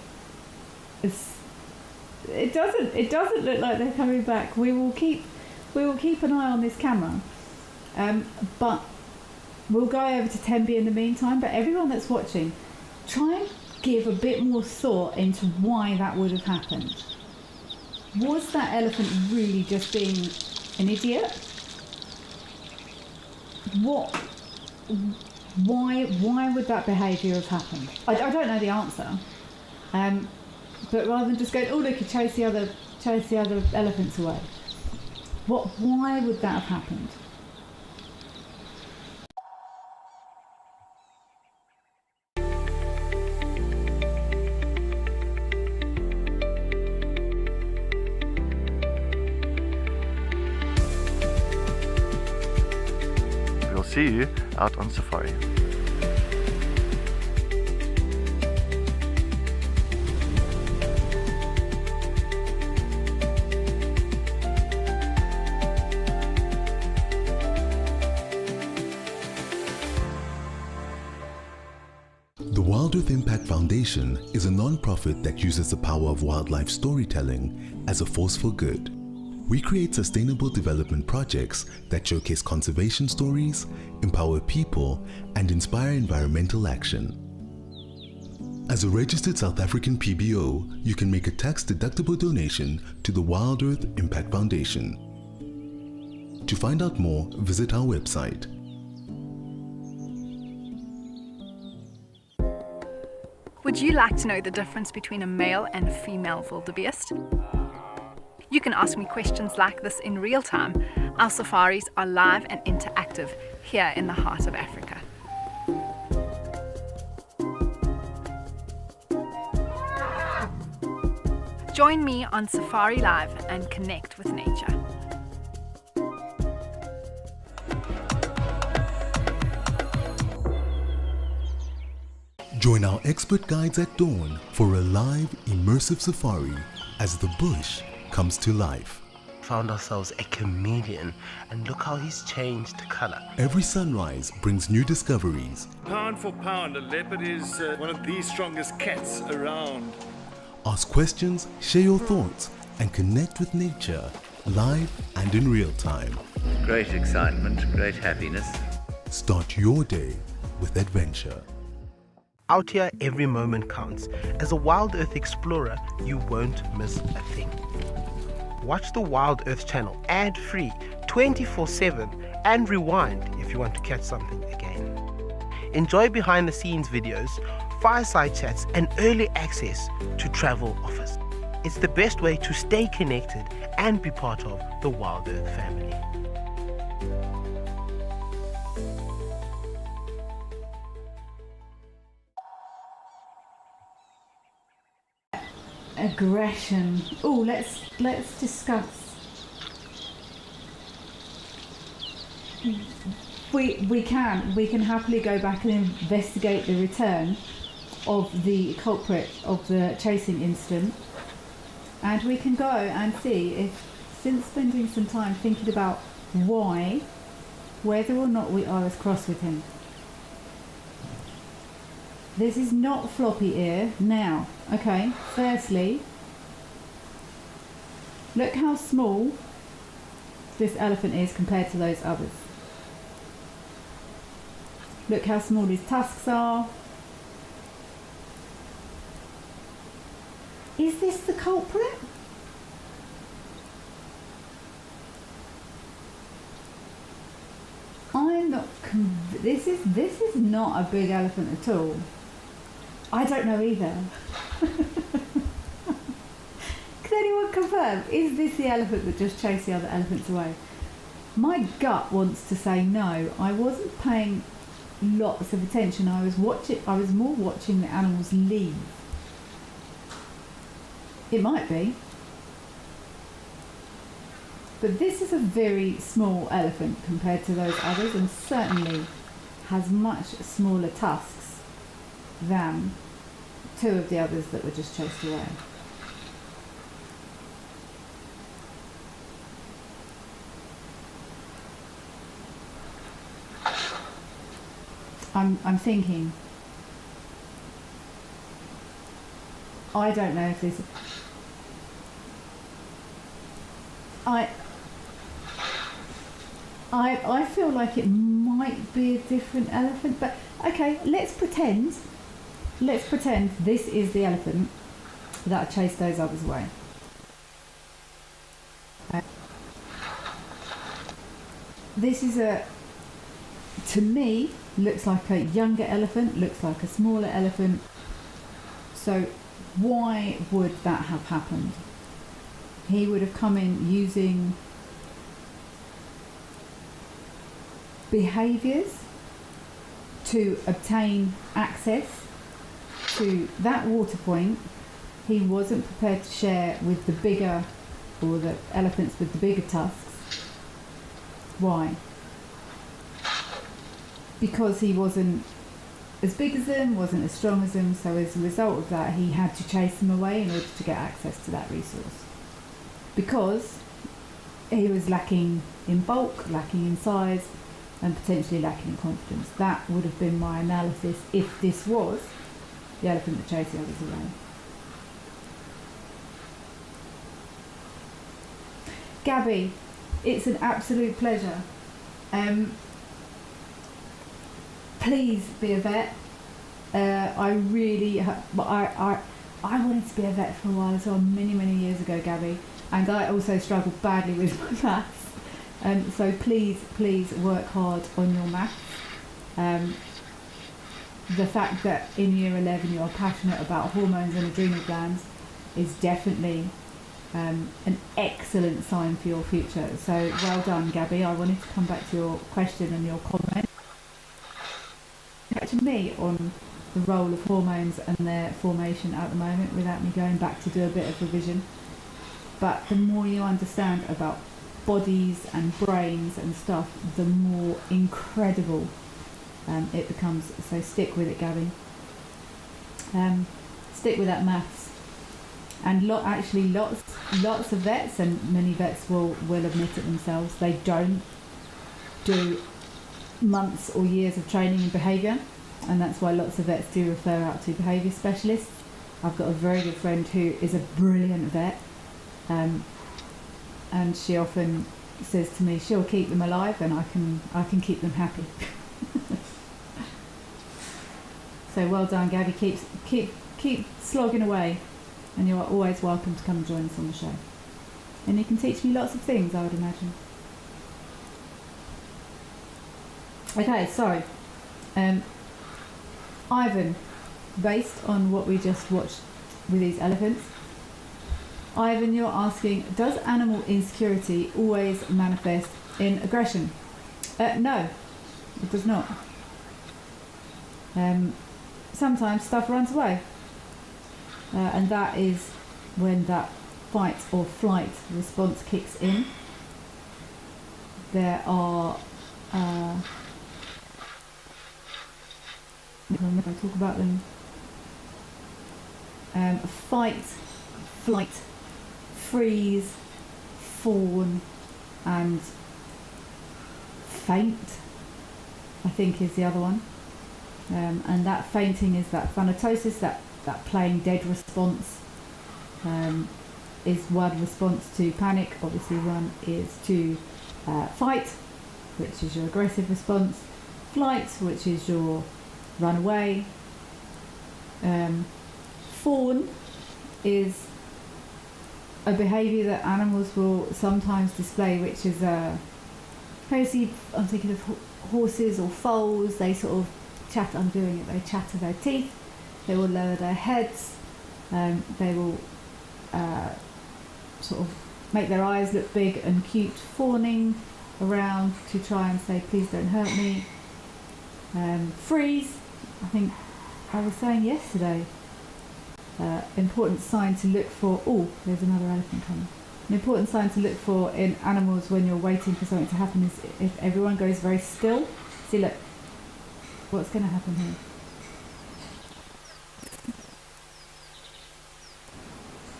It doesn't look like they're coming back. We will keep an eye on this camera, but we'll go over to Tembe in the meantime. But everyone that's watching, try and give a bit more thought into why that would have happened. Was that elephant really just being an idiot? Why would that behaviour have happened? I don't know the answer. But rather than just going, oh look, you chase the other elephants away. Why would that have happened? We'll see you out on safari. The Wild Earth Impact Foundation is a non-profit that uses the power of wildlife storytelling as a force for good. We create sustainable development projects that showcase conservation stories, empower people, and inspire environmental action. As a registered South African PBO, you can make a tax-deductible donation to the Wild Earth Impact Foundation. To find out more, visit our website. Would you like to know the difference between a male and female wildebeest? You can ask me questions like this in real time. Our safaris are live and interactive here in the heart of Africa. Join me on Safari Live and connect with nature. Join our expert guides at dawn for a live, immersive safari as the bush comes to life. Found ourselves a chameleon, and look how he's changed color. Every sunrise brings new discoveries. Pound for pound, a leopard is one of the strongest cats around. Ask questions, share your thoughts, and connect with nature, live and in real time. Great excitement, great happiness. Start your day with adventure. Out here, every moment counts. As a Wild Earth explorer, you won't miss a thing. Watch the Wild Earth channel ad-free 24/7 and rewind if you want to catch something again. Enjoy behind-the-scenes videos, fireside chats, and early access to travel offers. It's the best way to stay connected and be part of the Wild Earth family. Aggression. Oh, let's discuss. We can happily go back and investigate the return of the culprit of the chasing incident, and we can go and see if, since spending some time thinking about whether or not we are as cross with him. This is not floppy ear now. Okay, firstly, look how small this elephant is compared to those others. Look how small his tusks are. Is this the culprit? I'm not this is not a big elephant at all. I don't know either. Can anyone confirm? Is this the elephant that just chased the other elephants away? My gut wants to say no. I wasn't paying lots of attention. I was more watching the animals leave. It might be. But this is a very small elephant compared to those others, and certainly has much smaller tusks than two of the others that were just chased away. I'm thinking, I don't know if this, I feel like it might be a different elephant, but okay, let's pretend this is the elephant that chased those others away. This is to me, looks like a younger elephant, looks like a smaller elephant. So why would that have happened? He would have come in using behaviours to obtain access to that water point. He wasn't prepared to share with the bigger, or the elephants with the bigger tusks. Why? Because he wasn't as big as them, wasn't as strong as them, so as a result of that he had to chase them away in order to get access to that resource. Because he was lacking in bulk, lacking in size, and potentially lacking in confidence. That would have been my analysis if this was the elephant that chased the others away. Gabby, it's an absolute pleasure. Please be a vet. I wanted to be a vet for a while as well, many years ago, Gabby, and I also struggled badly with my maths. So please work hard on your maths. The fact that in year 11 you are passionate about hormones and adrenal glands is definitely an excellent sign for your future. So well done, Gabby. I wanted to come back to your question and your comment. To me on the role of hormones and their formation at the moment, without me going back to do a bit of revision. But the more you understand about bodies and brains and stuff, the more incredible it becomes. So stick with it, Gabby. Stick with that maths. And lots of vets, and many vets will admit it themselves, they don't do months or years of training in behaviour, and that's why lots of vets do refer out to behaviour specialists. I've got a very good friend who is a brilliant vet, and she often says to me she'll keep them alive and I can keep them happy. So well done, Gabby. Keep slogging away, and you're always welcome to come and join us on the show, and you can teach me lots of things, I would imagine. Okay, so Ivan, based on what we just watched with these elephants, Ivan, you're asking, does animal insecurity always manifest in aggression? No, it does not. Sometimes stuff runs away, and that is when that fight or flight response kicks in. There are if I talk about them, fight, flight, freeze, fawn, and faint, I think is the other one. And that fainting is that thanatosis, that playing dead response, is one response to panic. Obviously one is to fight, which is your aggressive response, flight, which is your run away. Fawn is a behaviour that animals will sometimes display, which is I'm thinking of horses or foals, they sort of chatter. I'm doing it. They chatter their teeth. They will lower their heads. They will sort of make their eyes look big and cute, fawning around to try and say, please don't hurt me. Freeze. I think I was saying yesterday, important sign to look for. Oh, there's another elephant coming. An important sign to look for in animals when you're waiting for something to happen is if everyone goes very still. See, look, what's going to happen here?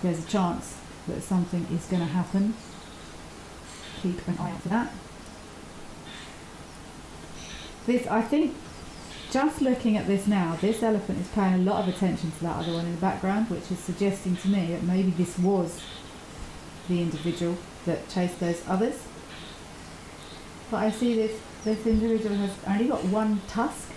There's a chance that something is going to happen. Keep an eye out for that. This, I think, just looking at this now, this elephant is paying a lot of attention to that other one in the background, which is suggesting to me that maybe this was the individual that chased those others. But I see this individual has only got one tusk.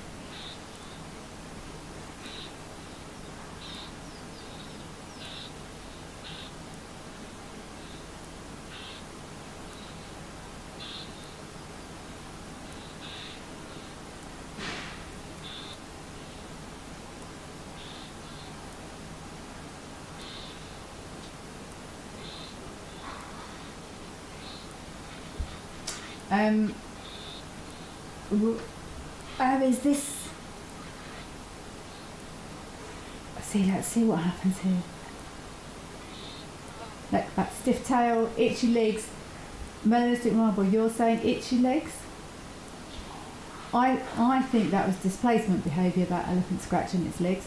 Is this... Let's see what happens here. Look, that stiff tail, itchy legs. Melanistic marble, you're saying itchy legs? I think that was displacement behaviour, that elephant scratching its legs.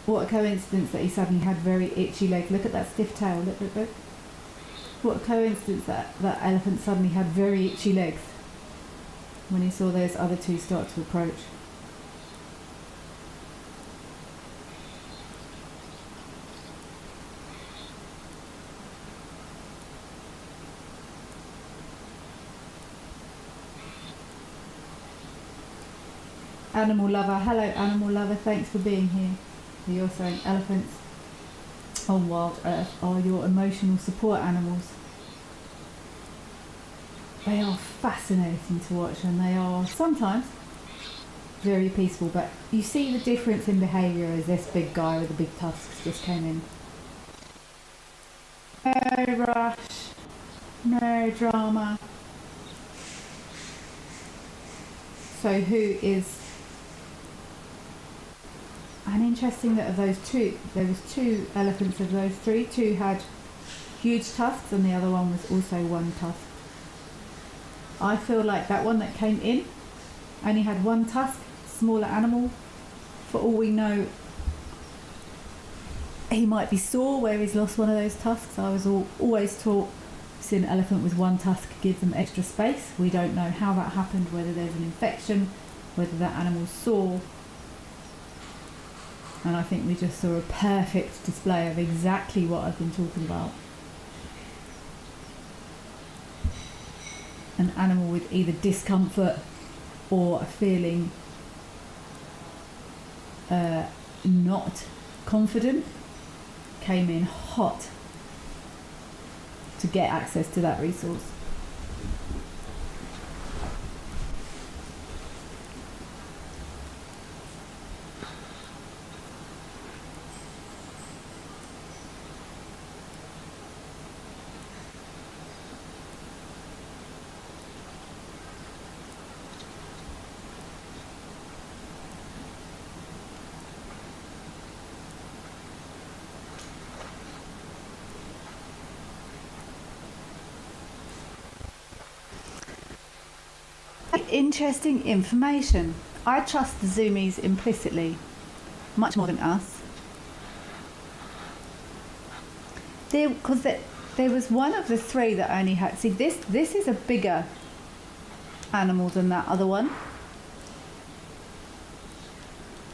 What a coincidence that he suddenly had very itchy legs. Look at that stiff tail, look, look, look. What a coincidence that that elephant suddenly had very itchy legs when he saw those other two start to approach. Animal lover, hello animal lover, thanks for being here. You're saying elephants on Wild Earth are your emotional support animals. They are fascinating to watch, and they are sometimes very peaceful, but you see the difference in behaviour as this big guy with the big tusks just came in. No rush, no drama. So who is... And interesting that of those two, there was two elephants of those three. Two had huge tusks and the other one was also one tusk. I feel like that one that came in only had one tusk, smaller animal. For all we know, he might be sore where he's lost one of those tusks. I was always taught seeing an elephant with one tusk gives them extra space. We don't know how that happened, whether there's an infection, whether that animal's sore. And I think we just saw a perfect display of exactly what I've been talking about. An animal with either discomfort or a feeling not confident came in hot to get access to that resource. Interesting information. I trust the Zoomies implicitly, much more than us. Because there was one of the three that only had... See, this is a bigger animal than that other one.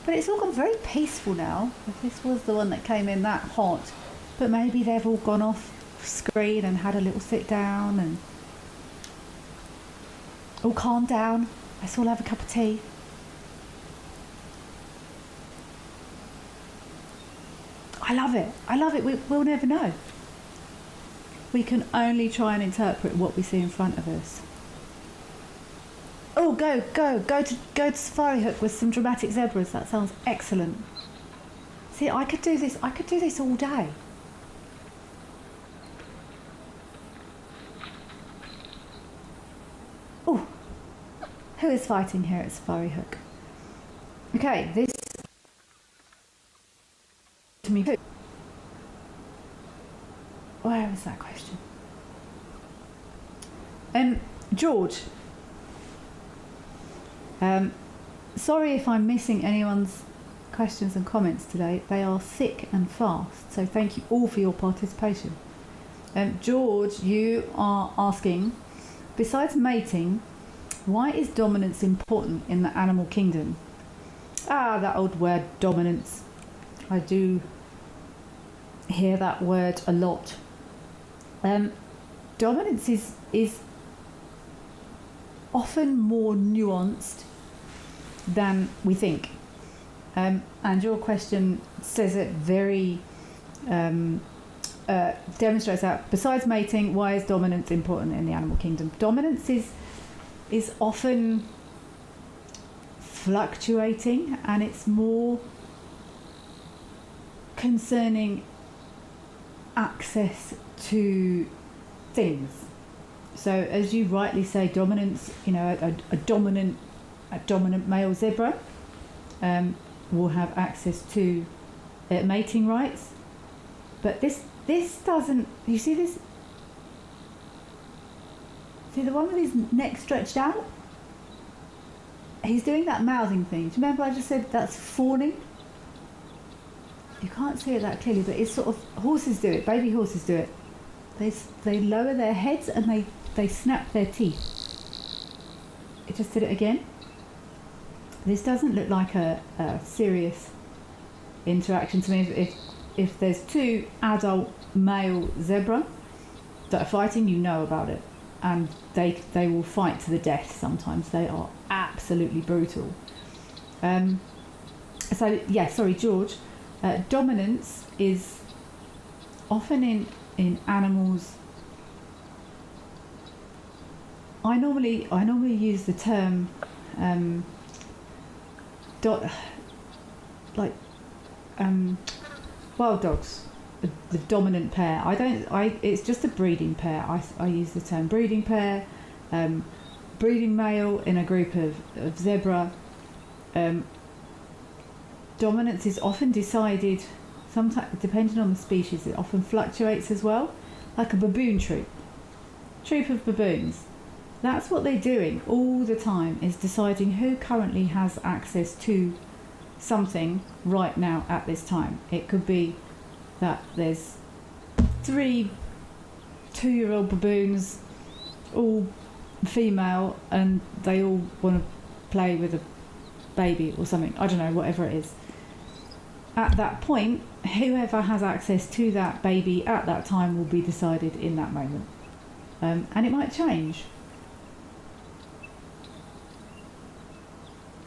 But it's all gone very peaceful now. If this was the one that came in that hot. But maybe they've all gone off screen and had a little sit down and... all calm down. Let's all have a cup of tea. I love it. I love it. We'll never know. We can only try and interpret what we see in front of us. Oh, go to Safari Hook with some dramatic zebras. That sounds excellent. See, I could do this all day. Oh, who is fighting here at Safari Hook? Okay, this to me. Where was that question? George. Sorry if I'm missing anyone's questions and comments today. They are thick and fast, so thank you all for your participation. George, you are asking, besides mating, why is dominance important in the animal kingdom? Ah, that old word, dominance. I do hear that word a lot. Dominance is often more nuanced than we think. And your question says it very, demonstrates that. Besides mating, why is dominance important in the animal kingdom? Dominance is often fluctuating, and it's more concerning access to things. So as you rightly say, dominance, a dominant male zebra will have access to mating rights, but this doesn't. You see this? See the one with his neck stretched out? He's doing that mouthing thing. Do you remember I just said that's fawning? You can't see it that clearly, but it's sort of, horses do it, baby horses do it. They lower their heads and they snap their teeth. It just did it again. This doesn't look like a serious interaction to me. If there's two adult male zebra that are fighting, you know about it, and they will fight to the death. Sometimes they are absolutely brutal. So yeah, sorry, George. Dominance is often in animals. I normally use the term wild dogs, the dominant pair. It's just a breeding pair. I use the term breeding pair, breeding male in a group of zebra. Dominance is often decided, sometimes depending on the species. It often fluctuates as well, like a baboon troop of baboons. That's what they're doing all the time, is deciding who currently has access to something right now at this time. It could be that there's 3 2-year-old baboons, all female, and they all want to play with a baby or something. I don't know, whatever it is. At that point, whoever has access to that baby at that time will be decided in that moment. And it might change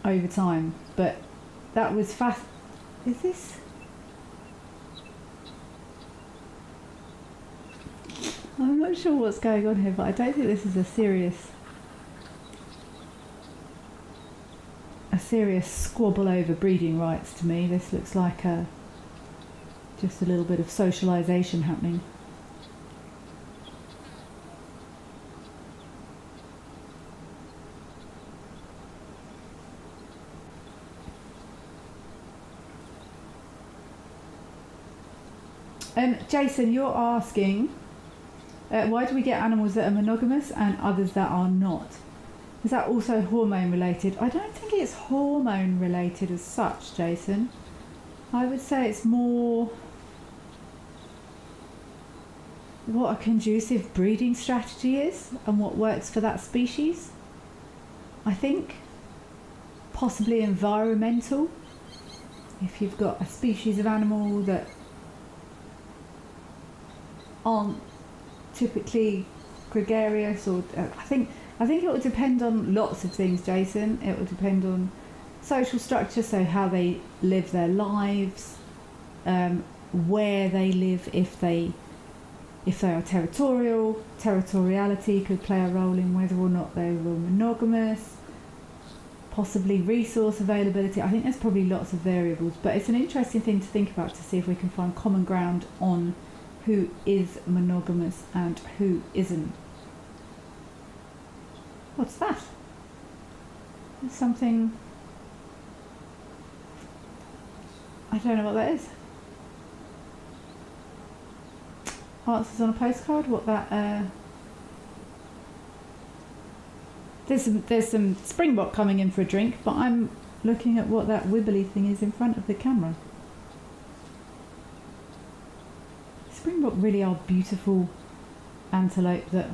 over time, but that was fast. Is this? I'm not sure what's going on here, but I don't think this is a serious squabble over breeding rights to me. This looks like just a little bit of socialisation happening. Jason, you're asking, why do we get animals that are monogamous and others that are not? Is that also hormone related? I don't think it's hormone related as such, Jason. I would say it's more what a conducive breeding strategy is and what works for that species. I think possibly environmental. If you've got a species of animal that aren't typically gregarious, or I think it will depend on lots of things, Jason. It will depend on social structure, so how they live their lives, where they live, if they are territorial. Territoriality could play a role in whether or not they were monogamous. possibly resource availability. I think there's probably lots of variables, but it's an interesting thing to think about to see if we can find common ground on who is monogamous and who isn't. What's that? There's something... I don't know what that is. Answers on a postcard? What that... There's some Springbok coming in for a drink, but I'm looking at what that wibbly thing is in front of the camera. Springbok really are beautiful antelope that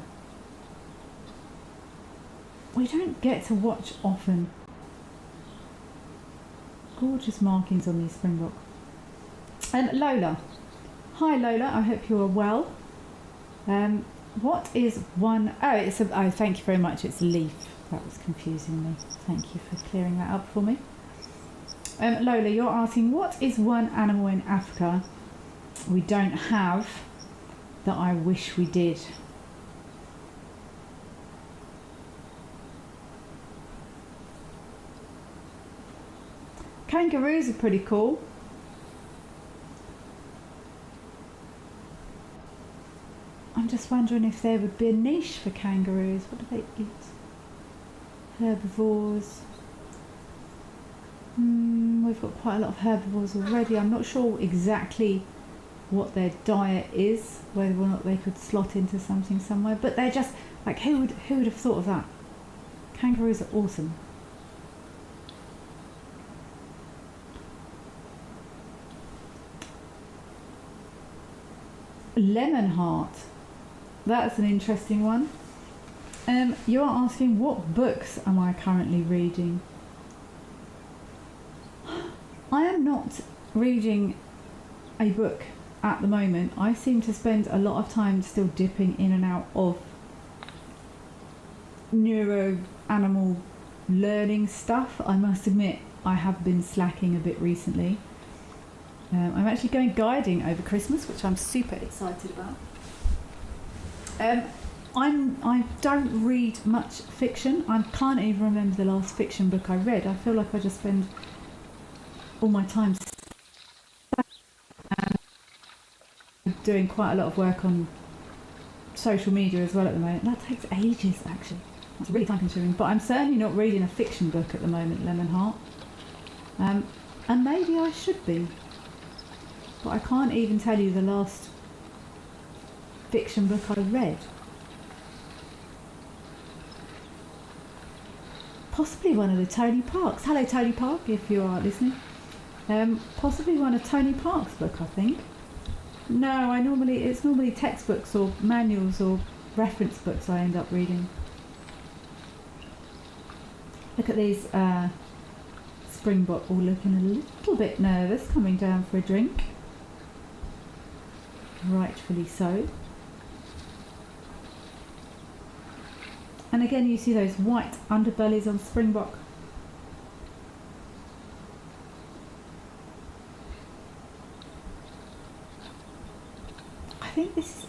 we don't get to watch often. Gorgeous markings on these Springbok. And Lola. Hi Lola, I hope you are well. What is one... Oh, thank you very much, it's a leaf. That was confusing me. Thank you for clearing that up for me. Lola, you're asking, what is one animal in Africa we don't have that I wish we did? Kangaroos are pretty cool. I'm just wondering if there would be a niche for kangaroos. What do they eat? Herbivores. We've got quite a lot of herbivores already. I'm not sure exactly what their diet is, whether or not they could slot into something somewhere, but they're just like, who would have thought of that? Kangaroos are awesome. Lemon heart. That's an interesting one. You're asking, what books am I currently reading? I am not reading a book at the moment. I seem to spend a lot of time still dipping in and out of neuro-animal learning stuff. I must admit, I have been slacking a bit recently. I'm actually going guiding over Christmas, which I'm super excited about. I don't read much fiction. I can't even remember the last fiction book I read. I feel like I just spend all my time doing quite a lot of work on social media as well at the moment. That takes ages, actually. It's really time consuming. But I'm certainly not reading a fiction book at the moment, Lemon Heart. And maybe I should be. But I can't even tell you the last fiction book I read. Possibly one of the Tony Parks. Hello Tony Park, if you are listening. Possibly one of Tony Park's book, I think. No, it's normally textbooks or manuals or reference books I end up reading. Look at these Springbok all looking a little bit nervous, coming down for a drink. Rightfully so. And again, you see those white underbellies on Springbok. I think this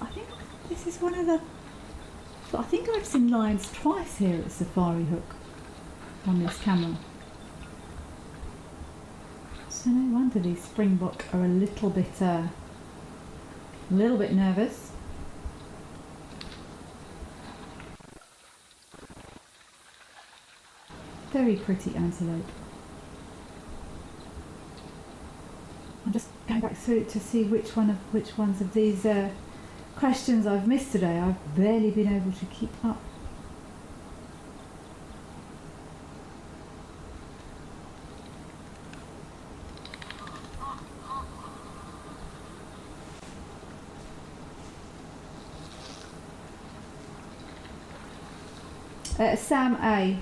is one of the... I think I've seen lions twice here at Safari Hook on this camera. So no wonder these Springbok are a little bit nervous. Very pretty antelope. I'm just going back through to see which ones of these questions I've missed today. I've barely been able to keep up. Sam A.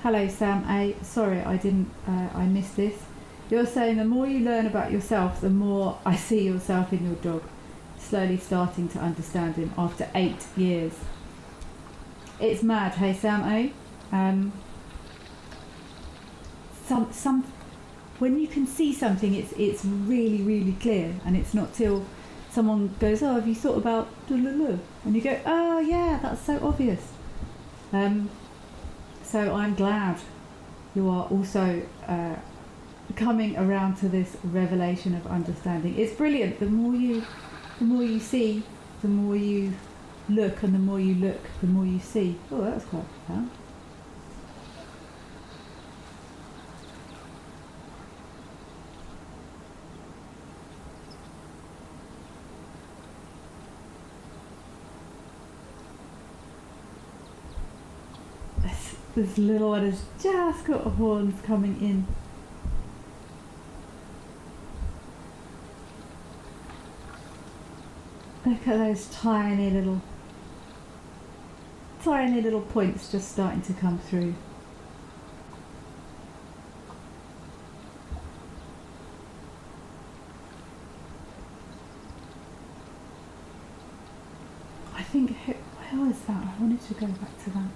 Hello Sam A. Sorry I missed this. You're saying the more you learn about yourself, the more I see yourself in your dog. Slowly starting to understand him after 8 years. It's mad, hey Sam A. When you can see something, it's really, really clear, and it's not till someone goes, oh, have you thought about and you go, oh yeah, that's so obvious. So I'm glad you are also coming around to this revelation of understanding. It's brilliant. The more you see, the more you look, and the more you look, the more you see. Oh, that was quite profound. This little one has just got horns coming in. Look at those tiny little points just starting to come through. I think, where was that? I wanted to go back to that.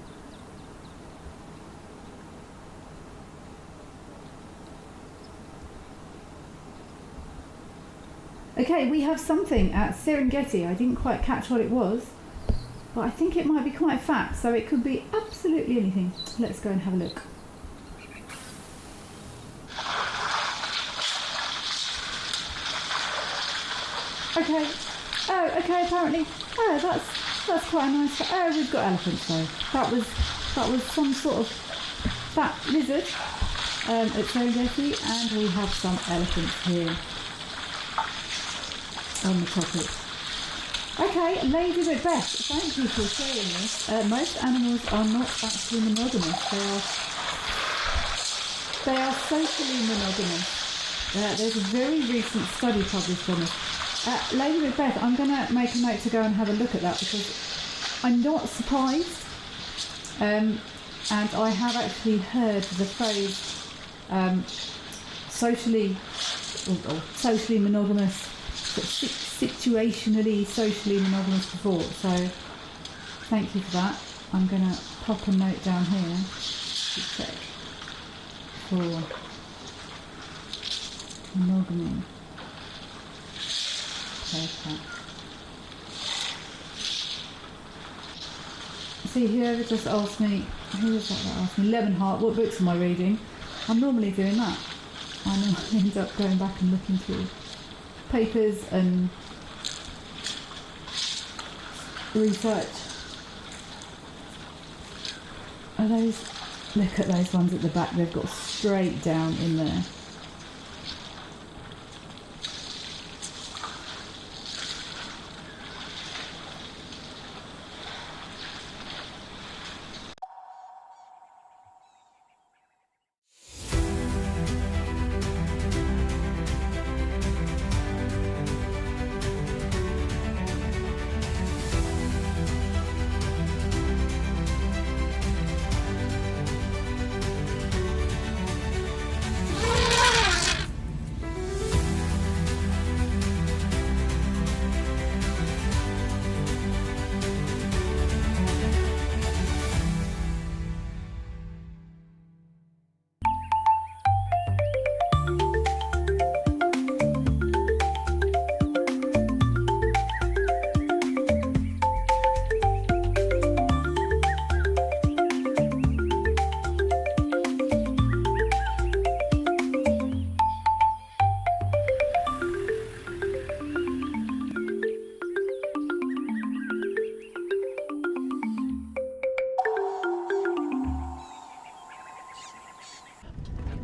Okay, we have something at Serengeti. I didn't quite catch what it was, but I think it might be quite fat, so it could be absolutely anything. Let's go and have a look. Okay. Oh, okay, apparently. Oh, that's quite a nice. Oh, we've got elephants though. That was some sort of fat lizard at Serengeti, and we have some elephants here on the topic. Okay, Lady Macbeth, thank you for sharing this. Most animals are not actually monogamous. They are socially monogamous. There's a very recent study published on this. Lady Macbeth, I'm going to make a note to go and have a look at that, because I'm not surprised, and I have actually heard the phrase socially monogamous, situationally socially monogamous before, so thank you for that. I'm going to pop a note down here to check for monogamy. Okay. See, whoever just asked me, who was that asked me? Lemonheart, what books am I reading? I'm normally doing that. I normally end up going back and looking through papers and research. Are those, look at those ones at the back, they've got straight down in there.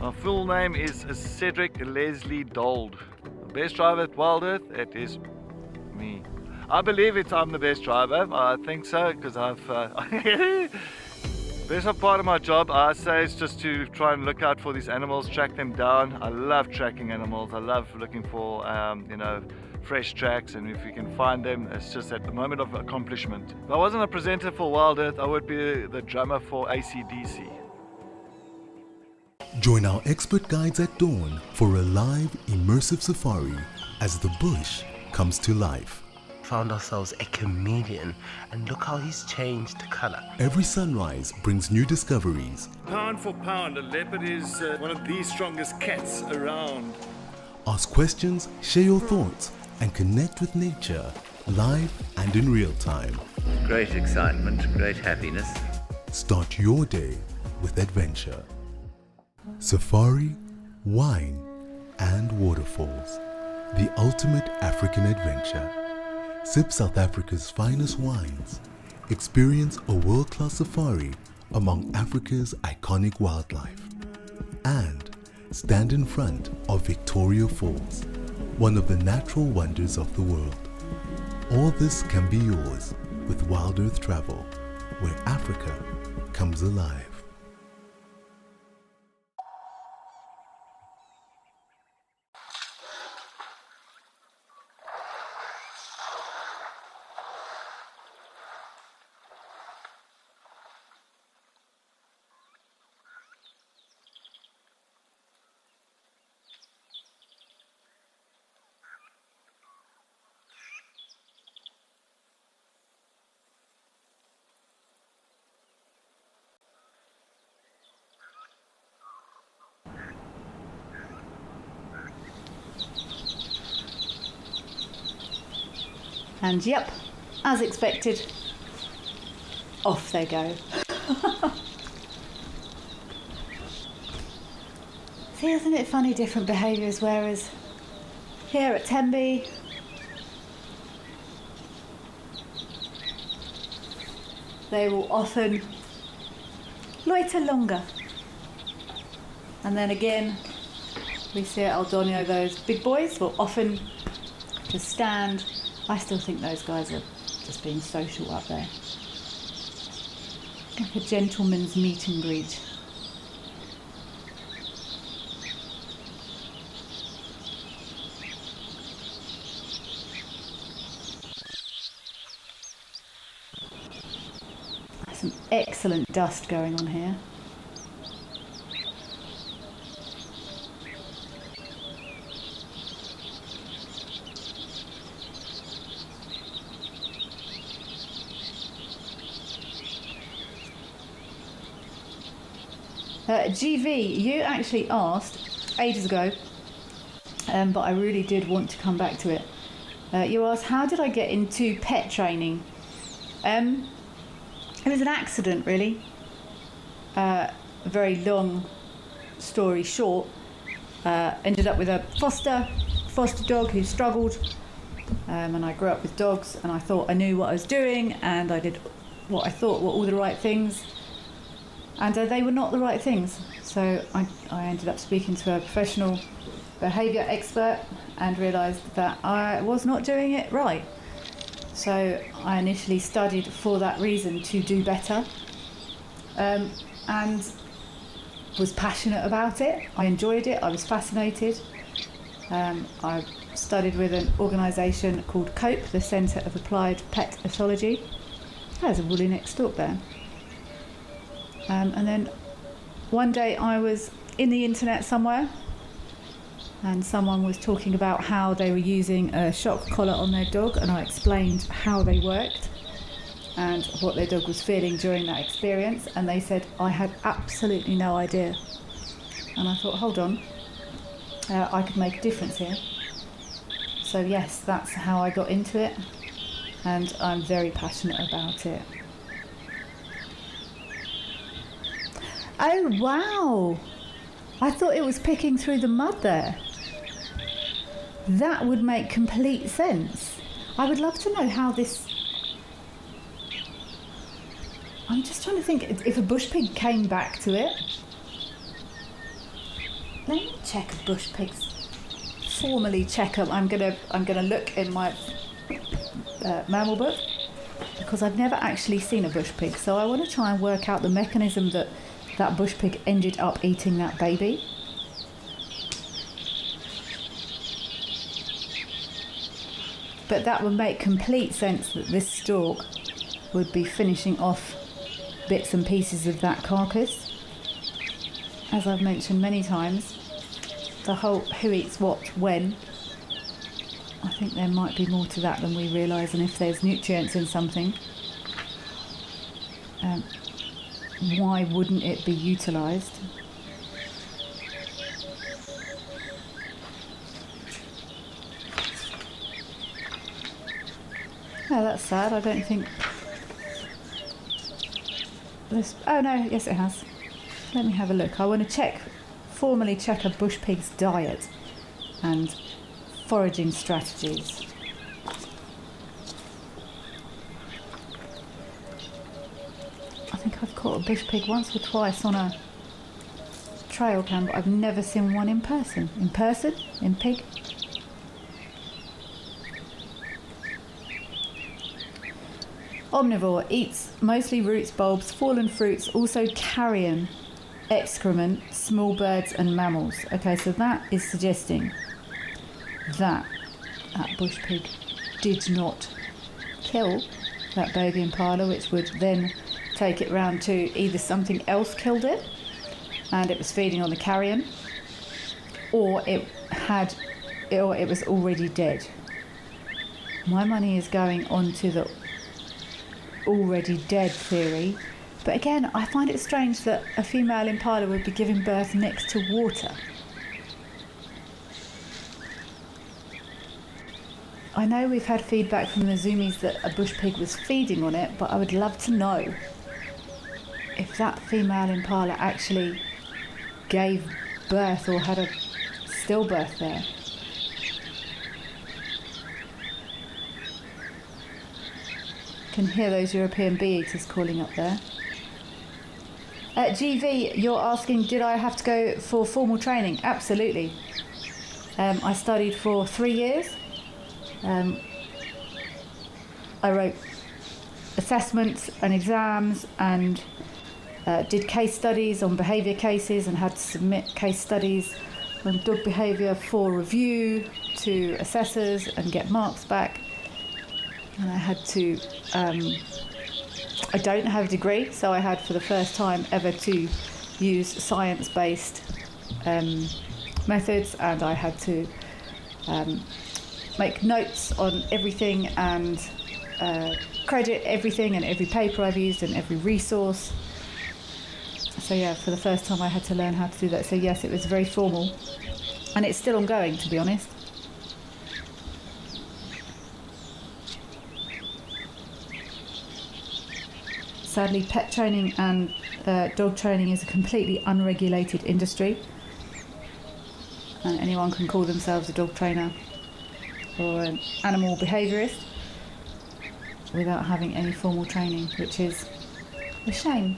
My full name is Cedric Leslie Dold. The best driver at Wild Earth, it is me. I believe I'm the best driver. I think so, because I've... best part of my job, I say, is just to try and look out for these animals, track them down. I love tracking animals. I love looking for, fresh tracks, and if you can find them, it's just at the moment of accomplishment. If I wasn't a presenter for Wild Earth, I would be the drummer for AC/DC. Join our expert guides at dawn for a live, immersive safari as the bush comes to life. Found ourselves a chameleon, and look how he's changed color. Every sunrise brings new discoveries. Pound for pound, a leopard is one of the strongest cats around. Ask questions, share your thoughts, and connect with nature, live and in real time. Great excitement, great happiness. Start your day with adventure. Safari, wine, and waterfalls. The ultimate African adventure. Sip South Africa's finest wines. Experience a world-class safari among Africa's iconic wildlife. And stand in front of Victoria Falls, one of the natural wonders of the world. All this can be yours with Wild Earth Travel, where Africa comes alive. And yep, as expected, off they go. See, isn't it funny, different behaviours, whereas here at Tenby, they will often loiter longer. And then again, we see at Aldonio, those big boys will often just stand. I still think those guys are just being social up there. Like a gentleman's meet and greet. Some excellent dust going on here. GV, you actually asked ages ago, but I really did want to come back to it. You asked, how did I get into pet training? It was an accident, really. A very long story short. Ended up with a foster dog who struggled, and I grew up with dogs, and I thought I knew what I was doing, and I did what I thought were all the right things. And they were not the right things. So I ended up speaking to a professional behaviour expert and realised that I was not doing it right. So I initially studied for that reason, to do better, and was passionate about it. I enjoyed it, I was fascinated. I studied with an organisation called COPE, the Centre of Applied Pet Ethology. There's a woolly neck stalk there. And then one day I was in the internet somewhere, and someone was talking about how they were using a shock collar on their dog, and I explained how they worked and what their dog was feeling during that experience, and they said I had absolutely no idea. And I thought, hold on, I could make a difference here. So yes, that's how I got into it, and I'm very passionate about it. Oh wow, I thought it was picking through the mud there. That would make complete sense. I would love to know how this... I'm just trying to think if a bush pig came back to it. Let me check a bush pig's... Formally check them. I'm gonna look in my mammal book, because I've never actually seen a bush pig, so I want to try and work out the mechanism that bush pig ended up eating that baby. But that would make complete sense that this stork would be finishing off bits and pieces of that carcass. As I've mentioned many times, the whole who eats what when, I think there might be more to that than we realise, and if there's nutrients in something, why wouldn't it be utilised? Oh, that's sad. I don't think this... Oh no, yes it has. Let me have a look. I want to check formally check a bush pig's diet and foraging strategies. I think I've caught a bush pig once or twice on a trail cam, but I've never seen one in person. In person? In pig? Omnivore, eats mostly roots, bulbs, fallen fruits, also carrion, excrement, small birds and mammals. Okay, so that is suggesting that bush pig did not kill that baby impala, which would then take it round to either something else killed it and it was feeding on the carrion, or it was already dead. My money is going on to the already dead theory, but again, I find it strange that a female impala would be giving birth next to water. I know we've had feedback from the Zoomies that a bush pig was feeding on it, but I would love to know if that female impala actually gave birth or had a stillbirth there. Can hear those European bee-eaters calling up there. GV, you're asking, did I have to go for formal training? Absolutely. I studied for 3 years. I wrote assessments and exams and did case studies on behaviour cases and had to submit case studies on dog behaviour for review to assessors and get marks back. And I had to, I don't have a degree, so I had for the first time ever to use science-based methods, and I had to make notes on everything and credit everything and every paper I've used and every resource. So yeah, for the first time I had to learn how to do that. So yes, it was very formal, and it's still ongoing, to be honest. Sadly, pet training and dog training is a completely unregulated industry, and anyone can call themselves a dog trainer or an animal behaviourist without having any formal training, which is a shame.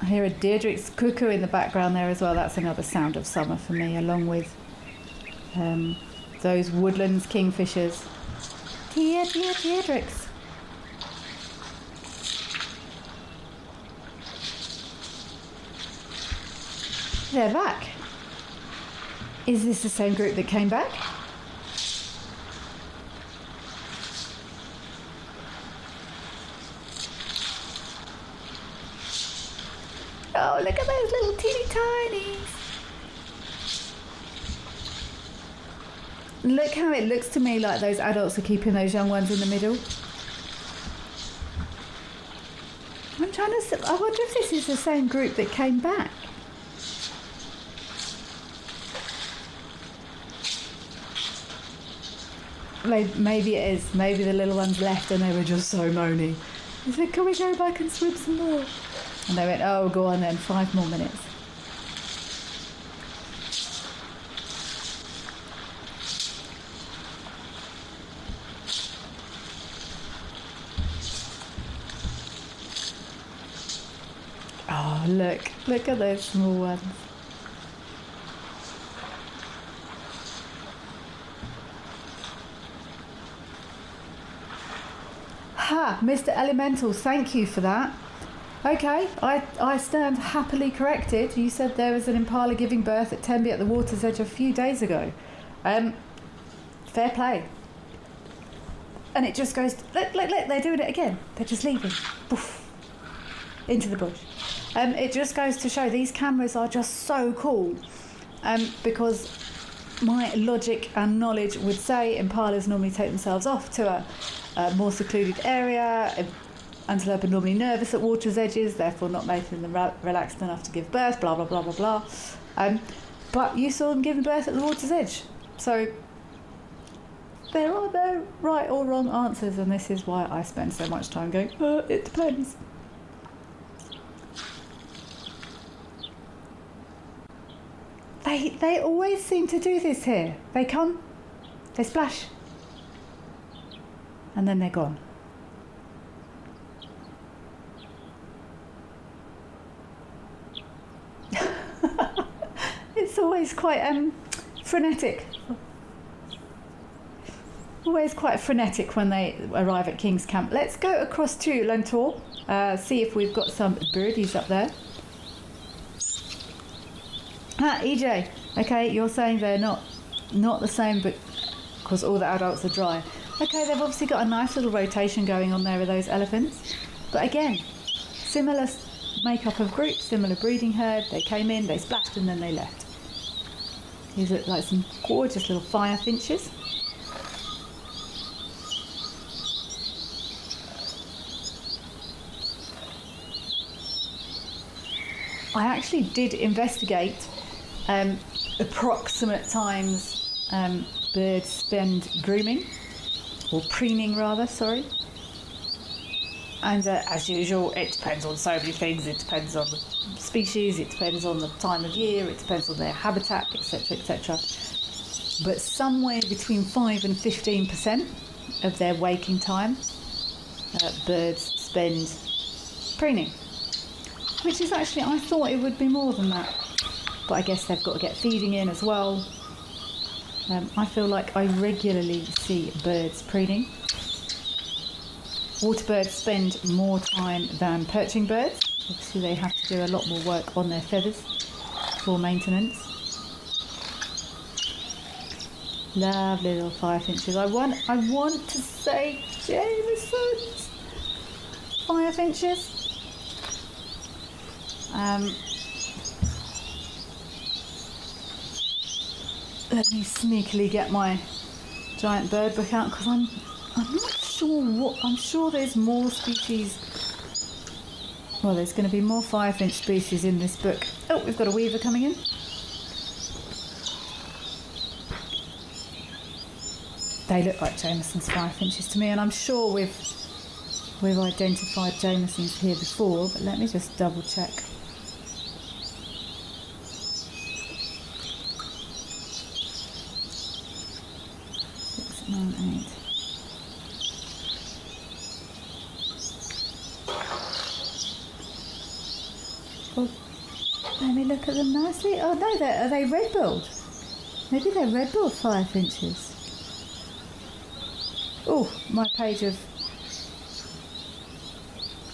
I hear a Deirdre's cuckoo in the background there as well. That's another sound of summer for me, along with those woodlands kingfishers. Deirdre's. They're back. Is this the same group that came back? Oh, look at those little teeny tinies. Look how it looks to me like those adults are keeping those young ones in the middle. I'm trying to... I wonder if this is the same group that came back. Maybe it is. Maybe the little ones left and they were just so moany. They said, can we go back and swim some more? And they went, oh, go on then, 5 more minutes. Oh, look at those small ones. Ha, Mr. Elemental, thank you for that. Okay, I stand happily corrected. You said there was an impala giving birth at Tenby at the water's edge a few days ago. Fair play. And it just goes, look, they're doing it again. They're just leaving. Poof, into the bush. It just goes to show these cameras are just so cool. Because my logic and knowledge would say impalas normally take themselves off to a more secluded area. Antelope are normally nervous at water's edges, therefore not making them relaxed enough to give birth, blah, blah, blah, blah, blah. But you saw them giving birth at the water's edge. So There are no right or wrong answers, and this is why I spend so much time going, it depends. They always seem to do this here. They come, they splash, and then they're gone. It's always quite frenetic. Always quite frenetic when they arrive at King's Camp. Let's go across to Lentor, see if we've got some birdies up there. EJ, okay, you're saying they're not the same, but because all the adults are dry. Okay, they've obviously got a nice little rotation going on there with those elephants. But again, similar makeup of group, similar breeding herd. They came in, they splashed, and then they left. These look like some gorgeous little fire finches. I actually did investigate approximate times birds spend grooming, or preening rather, sorry. And as usual, it depends on so many things. It depends on the species, it depends on the time of year, it depends on their habitat, etc, etc. But somewhere between 5 and 15% of their waking time, birds spend preening. Which is actually, I thought it would be more than that. But I guess they've got to get feeding in as well. I feel like I regularly see birds preening. Water birds spend more time than perching birds. Obviously they have to do a lot more work on their feathers for maintenance. Lovely little firefinches. I want to say Jameson's firefinches. Let me sneakily get my giant bird book out, because I'm not sure what. I'm sure there's more species. Well, there's going to be more firefinch species in this book. Oh, we've got a weaver coming in. They look like Jameson's firefinches to me, and I'm sure we've identified Jameson's here before, but let me just double check. 9, 8. Oh, let me look at them nicely. Oh no, are they red-billed? Maybe they're red-billed firefinches. Oh, my page of...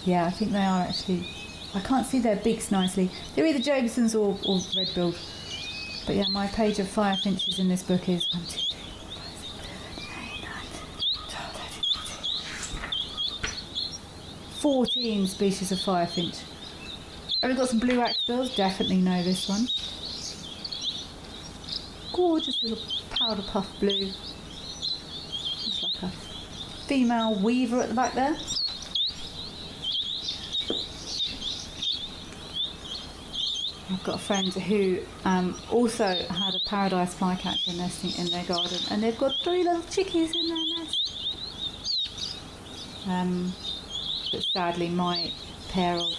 Yeah, I think they are actually. I can't see their beaks nicely. They're either Jameson's or red-billed. But yeah, my page of firefinches in this book is 1, 2, 3, 14 species of firefinch. Have we got some blue axebills? Definitely know this one. Gorgeous little powder puff blue. Looks like a female weaver at the back there. I've got a friend who also had a paradise flycatcher nesting in their garden, and they've got 3 little chickies in their nest. But sadly my pair of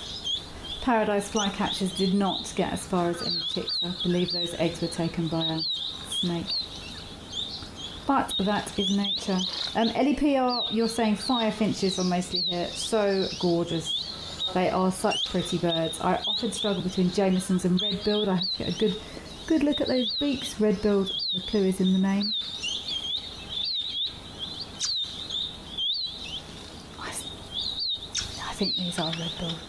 paradise flycatchers did not get as far as any chicks. I believe those eggs were taken by a snake. But that is nature. LEPR, you're saying firefinches are mostly here. So gorgeous. They are such pretty birds. I often struggle between Jameson's and red-billed. I have to get a good look at those beaks. Red-billed, the clue is in the name. I think these are red-billed.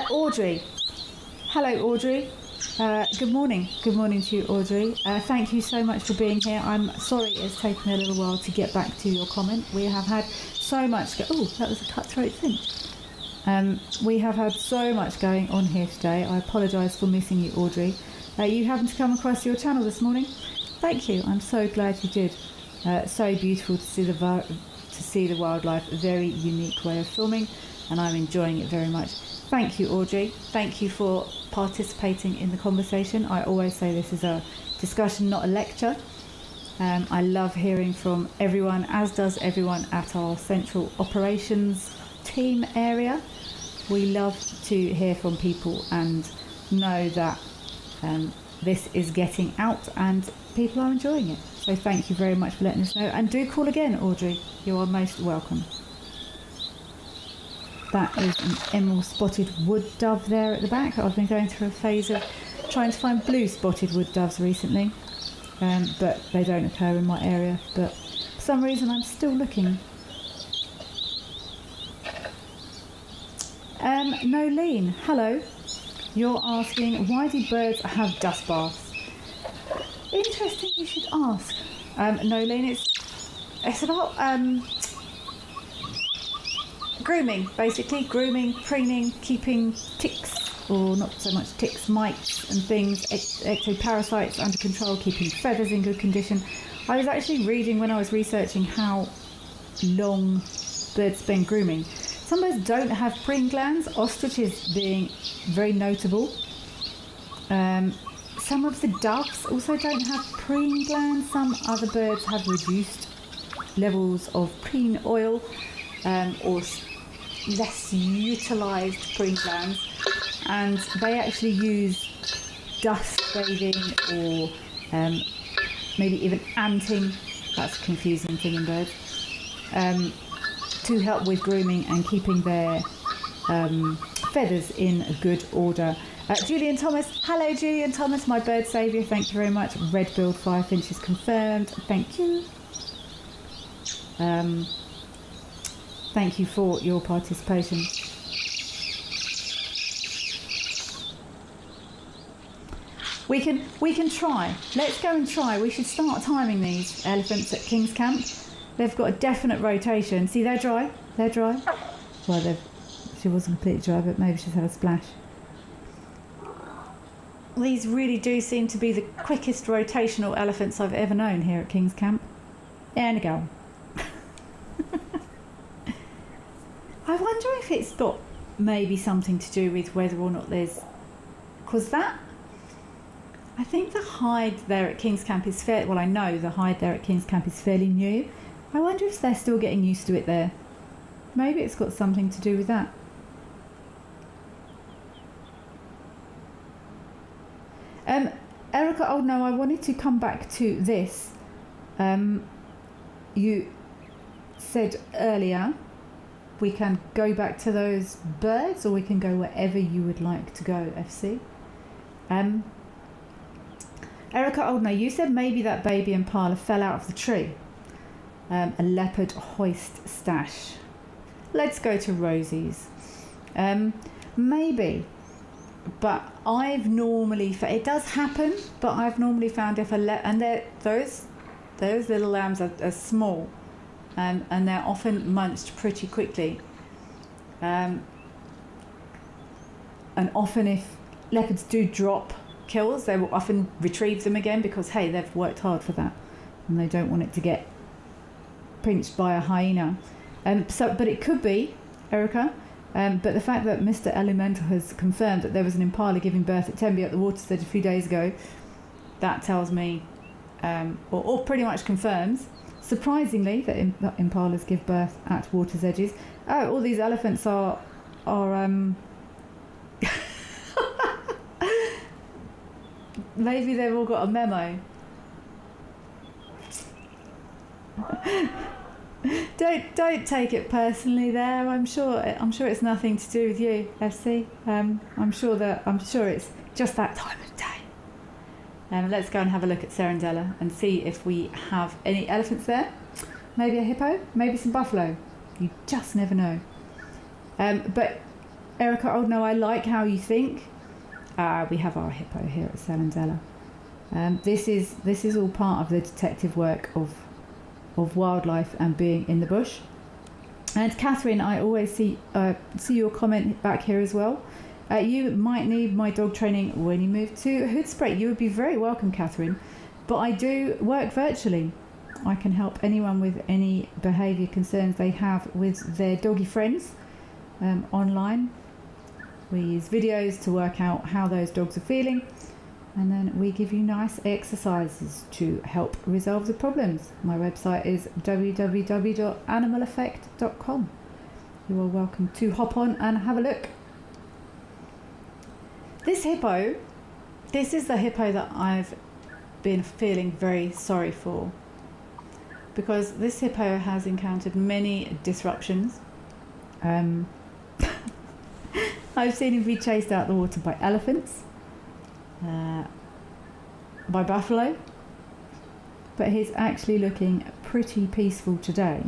Audrey. Hello, Audrey. Good morning. Good morning to you, Audrey. Thank you so much for being here. I'm sorry it's taken a little while to get back to your comment. We have had so much... Oh, that was a cutthroat thing. We have had so much going on here today. I apologise for missing you, Audrey. You happened to come across your channel this morning. Thank you. I'm so glad you did. So beautiful to to see the wildlife. A very unique way of filming, and I'm enjoying it very much. Thank you, Audrey. Thank you for participating in the conversation. I always say this is a discussion, not a lecture. I love hearing from everyone, as does everyone at our central operations team area. We love to hear from people and know that this is getting out and people are enjoying it. So thank you very much for letting us know, and do call again, Audrey. You are most welcome. That is an emerald spotted wood dove there at the back. I've been going through a phase of trying to find blue spotted wood doves recently, but they don't occur in my area, but for some reason I'm still looking. Nolene, hello. You're asking, why do birds have dust baths? Interesting you should ask. Nolene, it's about grooming, basically. Grooming, preening, keeping ticks, or not so much ticks, mites and things, ectoparasites under control, keeping feathers in good condition. I was actually reading when I was researching how long birds spend grooming. Some birds don't have preen glands, ostriches being very notable. Some of the doves also don't have preen glands. Some other birds have reduced levels of preen oil or less utilised preen glands, and they actually use dust bathing or maybe even anting, that's a confusing thing in birds, to help with grooming and keeping their feathers in good order. Julian Thomas, hello Julian Thomas, my bird saviour, thank you very much. Red-billed firefinch is confirmed, thank you. Thank you for your participation. We can try. Let's go and try. We should start timing these elephants at King's Camp. They've got a definite rotation. See, they're dry. They're dry. Well, she wasn't completely dry, but maybe she's had a splash. These really do seem to be the quickest rotational elephants I've ever known here at King's Camp. And a go. I wonder if it's got maybe something to do with whether or not there's... Because I think the hide there at King's Camp is fair. Well, I know the hide there at King's Camp is fairly new. I wonder if they're still getting used to it there. Maybe it's got something to do with that. Erica, oh no, I wanted to come back to this. You said earlier we can go back to those birds, or we can go wherever you would like to go, FC. Erica, oh no, you said maybe that baby impala fell out of the tree. A leopard hoist stash. Let's go to Rosie's. Maybe, but I've normally it does happen, but I've normally found if those little lambs are small, and they're often munched pretty quickly. And often if leopards do drop kills, they will often retrieve them again because, hey, they've worked hard for that and they don't want it to get pinched by a hyena. But it could be, Erica, but the fact that Mr. Elemental has confirmed that there was an impala giving birth at Tenby at the water's edge a few days ago, that tells me, or pretty much confirms, surprisingly, that impalas give birth at water's edges. Oh, all these elephants are maybe they've all got a memo. Don't take it personally there. I'm sure it's nothing to do with you, FC. I'm sure it's just that time of day. Let's go and have a look at Serendella and see if we have any elephants there. Maybe a hippo, maybe some buffalo. You just never know. But Erica, oh no, I like how you think. We have our hippo here at Serendella. This is all part of the detective work of wildlife and being in the bush. And Catherine, I always see your comment back here as well. You might need my dog training when you move to Hoodspray. You would be very welcome, Catherine. But I do work virtually. I can help anyone with any behaviour concerns they have with their doggy friends online. We use videos to work out how those dogs are feeling, and then we give you nice exercises to help resolve the problems. My website is www.animaleffect.com. You are welcome to hop on and have a look. This hippo, this is the hippo that I've been feeling very sorry for, because this hippo has encountered many disruptions. I've seen him be chased out the water by elephants, by buffalo, but he's actually looking pretty peaceful today.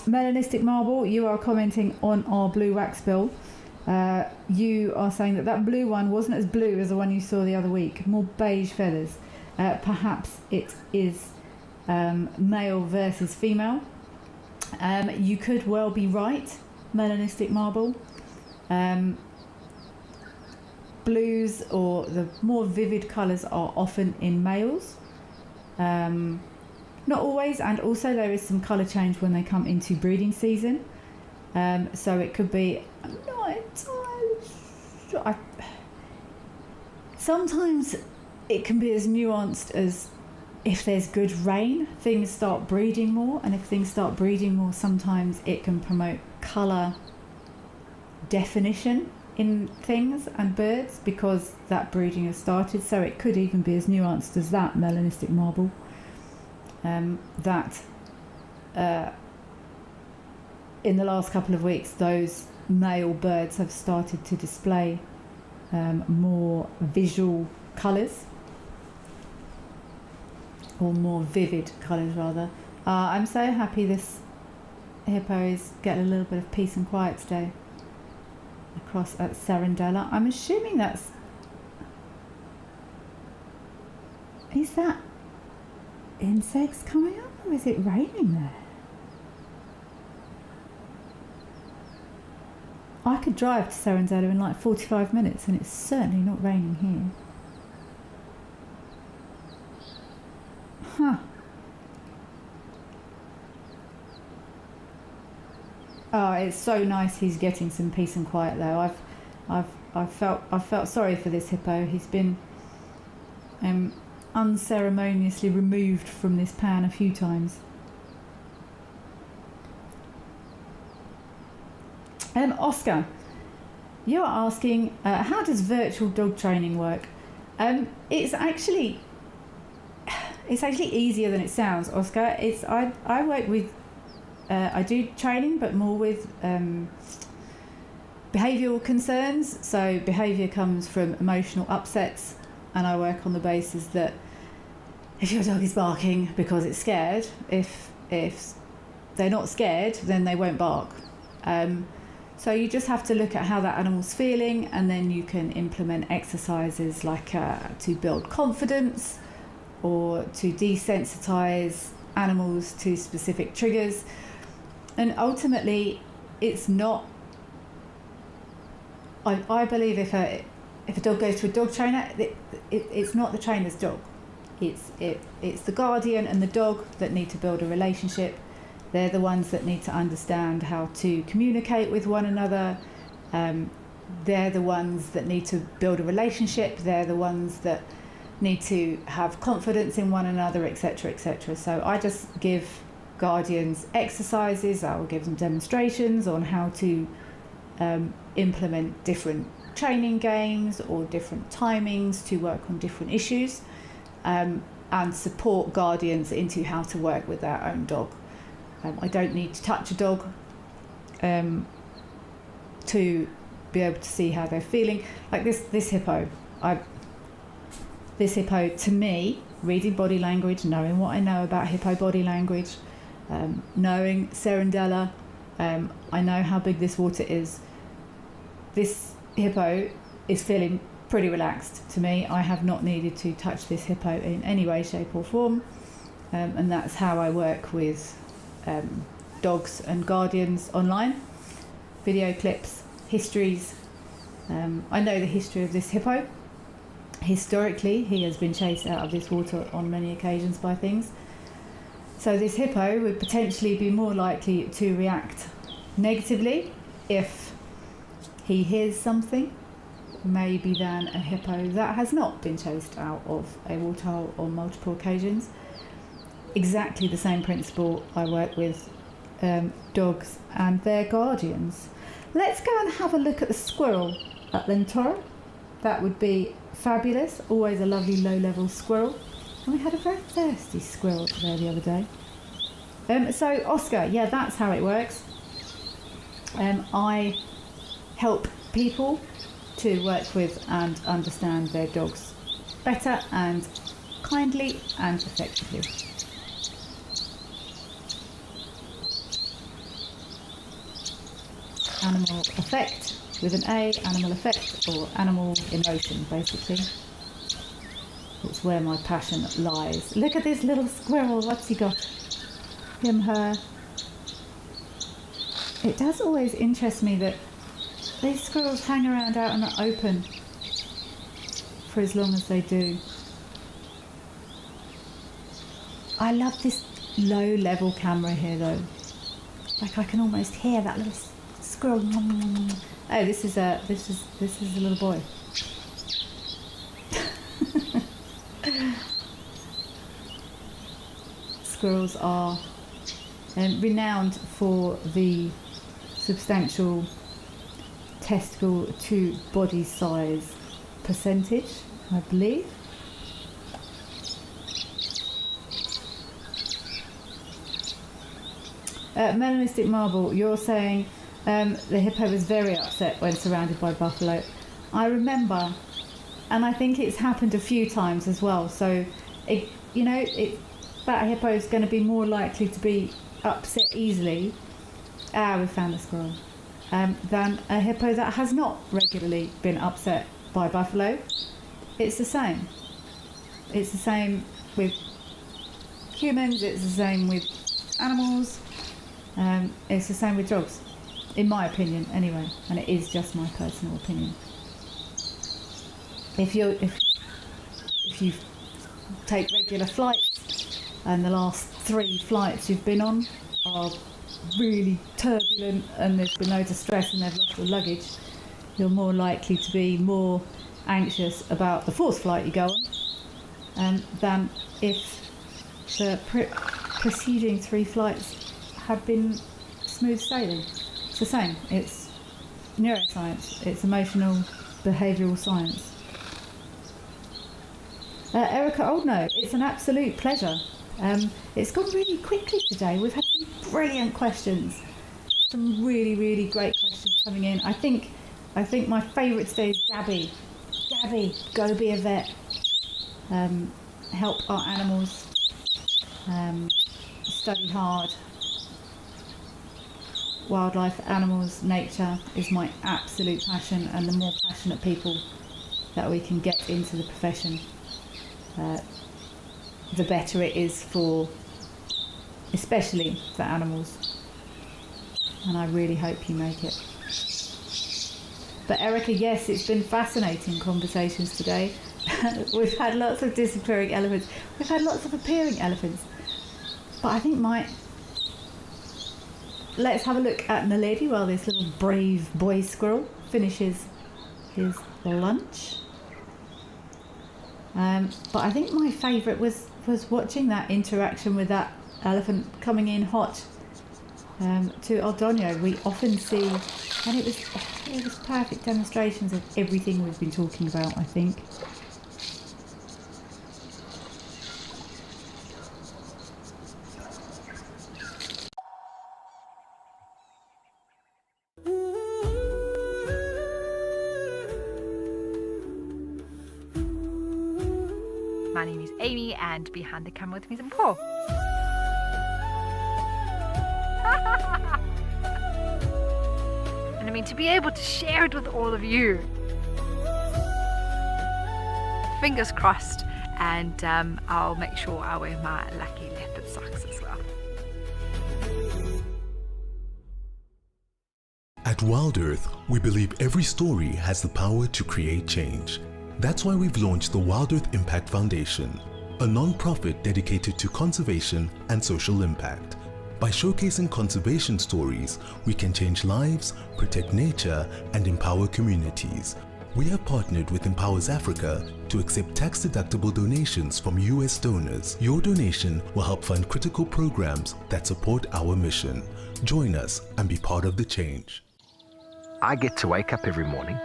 Melanistic Marble, you are commenting on our blue wax bill. You are saying that blue one wasn't as blue as the one you saw the other week, more beige feathers. Perhaps it is male versus female. You could well be right, Melanistic Marble. Blues, or the more vivid colours, are often in males. Not always, and also there is some colour change when they come into breeding season. So it could be, I'm not entirely sure. Sometimes it can be as nuanced as, if there's good rain, things start breeding more, and if things start breeding more, sometimes it can promote colour definition in things and birds because that breeding has started. So it could even be as nuanced as that, Melanistic Marble. In the last couple of weeks, those male birds have started to display more visual colours, or more vivid colours rather. I'm so happy this hippo is getting a little bit of peace and quiet today across at Serendella. I'm assuming is that insects coming up, or is it raining there? I could drive to Serendella in like 45 minutes and it's certainly not raining here. Huh. Oh, it's so nice he's getting some peace and quiet though. I've felt sorry for this hippo. He's been unceremoniously removed from this pan a few times. Oscar, you are asking, how does virtual dog training work? It's actually easier than it sounds, Oscar. I work with, I do training, but more with behavioural concerns. So behaviour comes from emotional upsets, and I work on the basis that if your dog is barking because it's scared, if they're not scared, then they won't bark. So you just have to look at how that animal's feeling, and then you can implement exercises like to build confidence or to desensitize animals to specific triggers. And ultimately, it's not, I believe if a dog goes to a dog trainer, it's not the trainer's job. It's the guardian and the dog that need to build a relationship. They're the ones that need to understand how to communicate with one another. They're the ones that need to build a relationship. They're the ones that need to have confidence in one another, etc., etc. So I just give guardians exercises. I will give them demonstrations on how to implement different training games or different timings to work on different issues, and support guardians into how to work with their own dog. I don't need to touch a dog to be able to see how they're feeling. Like this hippo, to me, reading body language, knowing what I know about hippo body language, knowing Serendella, I know how big this water is. This hippo is feeling pretty relaxed to me. I have not needed to touch this hippo in any way, shape or form, and that's how I work with dogs and guardians online, video clips, histories. I know the history of this hippo. Historically, he has been chased out of this water on many occasions by things. So this hippo would potentially be more likely to react negatively if he hears something, maybe than a hippo that has not been chased out of a waterhole on multiple occasions. Exactly the same principle I work with dogs and their guardians. Let's go and have a look at the squirrel at Lentora. That would be fabulous. Always a lovely low-level squirrel. And we had a very thirsty squirrel there the other day. So Oscar, yeah, that's how it works. I help people to work with and understand their dogs better and kindly and effectively. Animal effect with an A, animal effect, or animal emotion, basically. It's where my passion lies. Look at this little squirrel. What's he got? Him, her. It does always interest me that these squirrels hang around out in the open for as long as they do. I love this low level camera here though. Like I can almost hear that little squirrel. Oh, this is a little boy. Squirrels are renowned for the substantial testicle to body size percentage, I believe. Melanistic Marble, you're saying the hippo was very upset when surrounded by buffalo. I remember, and I think it's happened a few times as well. So, that hippo is going to be more likely to be upset easily. We found the squirrel. Than a hippo that has not regularly been upset by buffalo. It's the same. It's the same with humans. It's the same with animals. It's the same with dogs, in my opinion, anyway. And it is just my personal opinion. If you take regular flights, and the last 3 flights you've been on are really turbulent and there's been loads of stress and they've lost their luggage, you're more likely to be more anxious about the 4th flight you go on than if the preceding 3 flights had been smooth sailing. It's the same. It's neuroscience. It's emotional behavioural science. Erica Oldno, it's an absolute pleasure. It's gone really quickly today. We've had some brilliant questions, some really, really great questions coming in. I think my favourite today is Gabby. Gabby, go be a vet. Help our animals. Study hard. Wildlife, animals, nature is my absolute passion, and the more passionate people that we can get into the profession, the better it is for, especially for animals. And I really hope you make it. But Erica, yes, it's been fascinating conversations today. We've had lots of disappearing elephants. We've had lots of appearing elephants. But I think let's have a look at Naledi while this little brave boy squirrel finishes his lunch. But I think my favourite was watching that interaction with that elephant coming in hot to El Doño. We often see, and it was perfect demonstrations of everything we've been talking about, I think. My name is Amy, and behind the camera with me is Paul. And I mean, to be able to share it with all of you. Fingers crossed, and I'll make sure I wear my lucky leopard socks as well. At Wild Earth, we believe every story has the power to create change. That's why we've launched the Wild Earth Impact Foundation, a non-profit dedicated to conservation and social impact. By showcasing conservation stories, we can change lives, protect nature, and empower communities. We have partnered with Empowers Africa to accept tax-deductible donations from US donors. Your donation will help fund critical programs that support our mission. Join us and be part of the change. I get to wake up every morning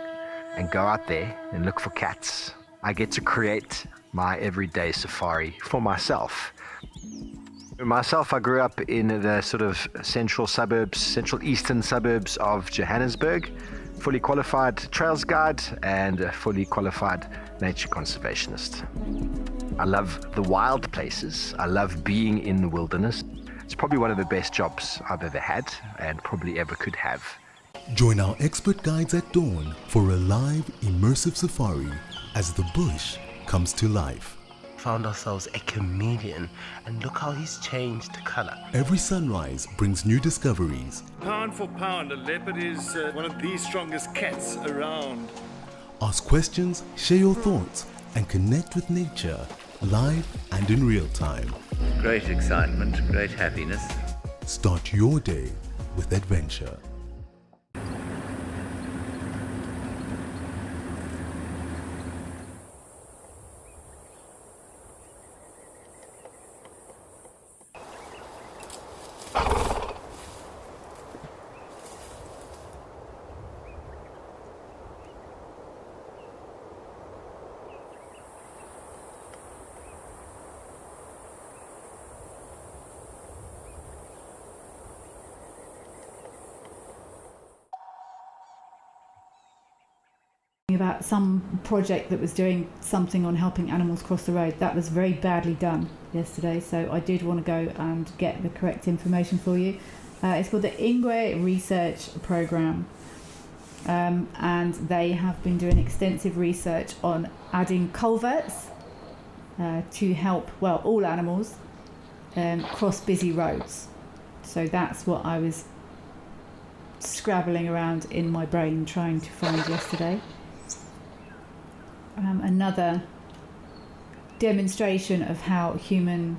and go out there and look for cats. I get to create my everyday safari for myself. I grew up in the sort of central eastern suburbs of Johannesburg, fully qualified trails guide and a fully qualified nature conservationist. I love the wild places. I love being in the wilderness. It's probably one of the best jobs I've ever had and probably ever could have. Join our expert guides at dawn for a live, immersive safari as the bush comes to life. Found ourselves a chameleon, and look how he's changed color. Every sunrise brings new discoveries. Pound for pound, a leopard is one of the strongest cats around. Ask questions, share your thoughts, and connect with nature live and in real time. Great excitement, great happiness. Start your day with adventure. About some project that was doing something on helping animals cross the road. That was very badly done yesterday, so I did want to go and get the correct information for you. It's called the Ingwe Research Program, and they have been doing extensive research on adding culverts to help, well, all animals cross busy roads. So that's what I was scrabbling around in my brain trying to find yesterday. Another demonstration of how human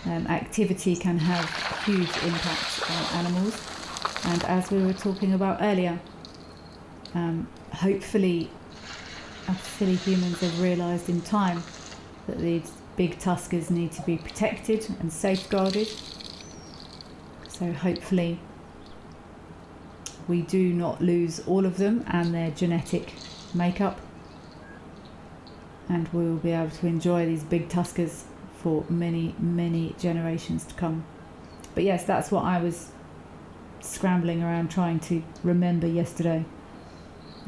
activity can have huge impacts on animals. And as we were talking about earlier, hopefully silly humans have realised in time that these big tuskers need to be protected and safeguarded. So hopefully we do not lose all of them and their genetic makeup, and we will be able to enjoy these big tuskers for many, many generations to come. But yes, that's what I was scrambling around trying to remember yesterday.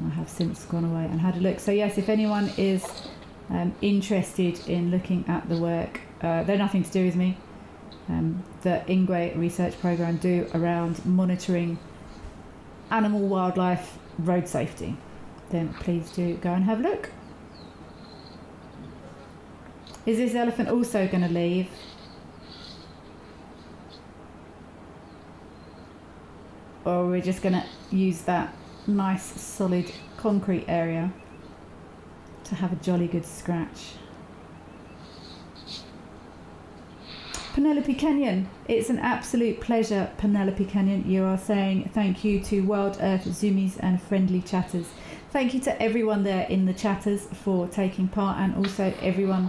I have since gone away and had a look. So yes, if anyone is interested in looking at the work, they're nothing to do with me, the Ingwe Research Program do around monitoring animal, wildlife, road safety, then please do go and have a look. Is this elephant also going to leave? Or we're just going to use that nice solid concrete area to have a jolly good scratch? Penelope Kenyon, it's an absolute pleasure, Penelope Kenyon. You are saying thank you to Wild Earth Zoomies and Friendly Chatters. Thank you to everyone there in the chatters for taking part, and also everyone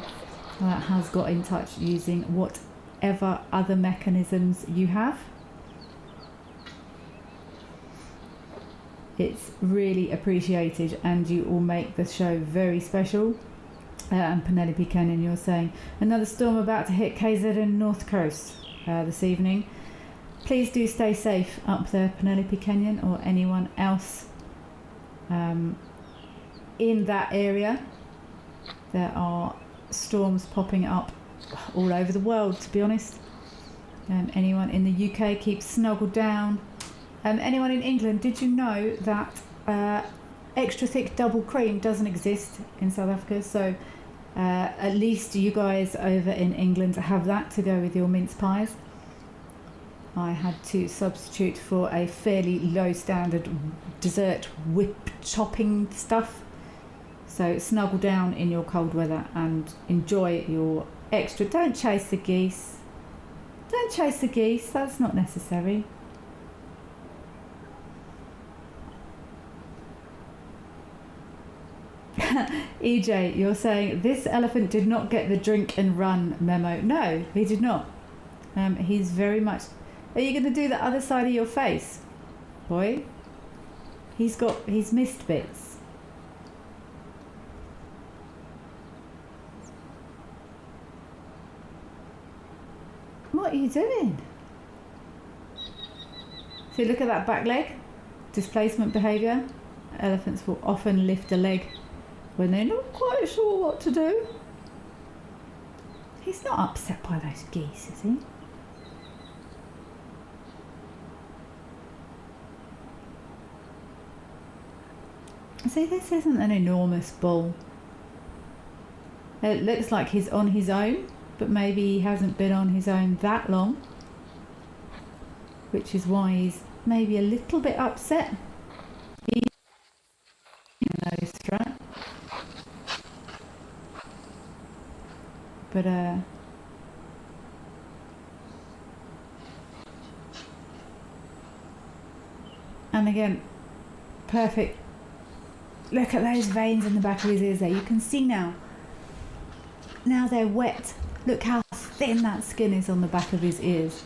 that has got in touch using whatever other mechanisms you have. It's really appreciated, and you all make the show very special. And Penelope Kenyon, you're saying another storm about to hit KZN North Coast this evening. Please do stay safe up there, Penelope Kenyon, or anyone else in that area. There are storms popping up all over the world, to be honest. Anyone in the UK, keep snuggled down. Anyone in England, did you know that extra thick double cream doesn't exist in South Africa? So at least you guys over in England have that to go with your mince pies. I had to substitute for a fairly low standard dessert whip chopping stuff. So snuggle down in your cold weather and enjoy your extra. Don't chase the geese. Don't chase the geese, that's not necessary. EJ, you're saying this elephant did not get the drink and run memo. No, he did not. He's very much... Are you going to do the other side of your face, boy? He's missed bits. What are you doing? See, look at that back leg. Displacement behaviour. Elephants will often lift a leg when they're not quite sure what to do. He's not upset by those geese, is he? See, this isn't an enormous bull. It looks like he's on his own, but maybe he hasn't been on his own that long, which is why he's maybe a little bit upset. He knows, right? But and again, perfect. Look at those veins in the back of his ears there. You can see now. Now they're wet. Look how thin that skin is on the back of his ears.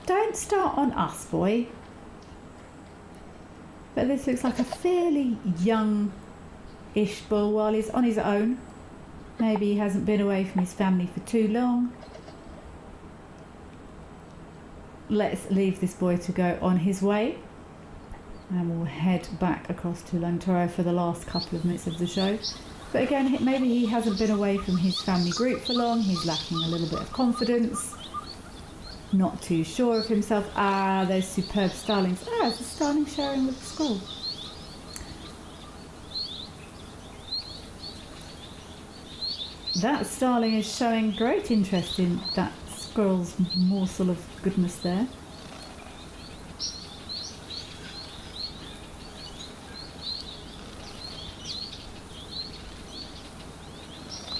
Don't start on us, boy. But this looks like a fairly young-ish bull while he's on his own. Maybe he hasn't been away from his family for too long. Let's leave this boy to go on his way. And we'll head back across to Lantoro for the last couple of minutes of the show. But again, maybe he hasn't been away from his family group for long. He's lacking a little bit of confidence. Not too sure of himself. Ah, there's superb starlings. Ah, it's a starling sharing with the squirrel. That starling is showing great interest in that squirrel's morsel of goodness there.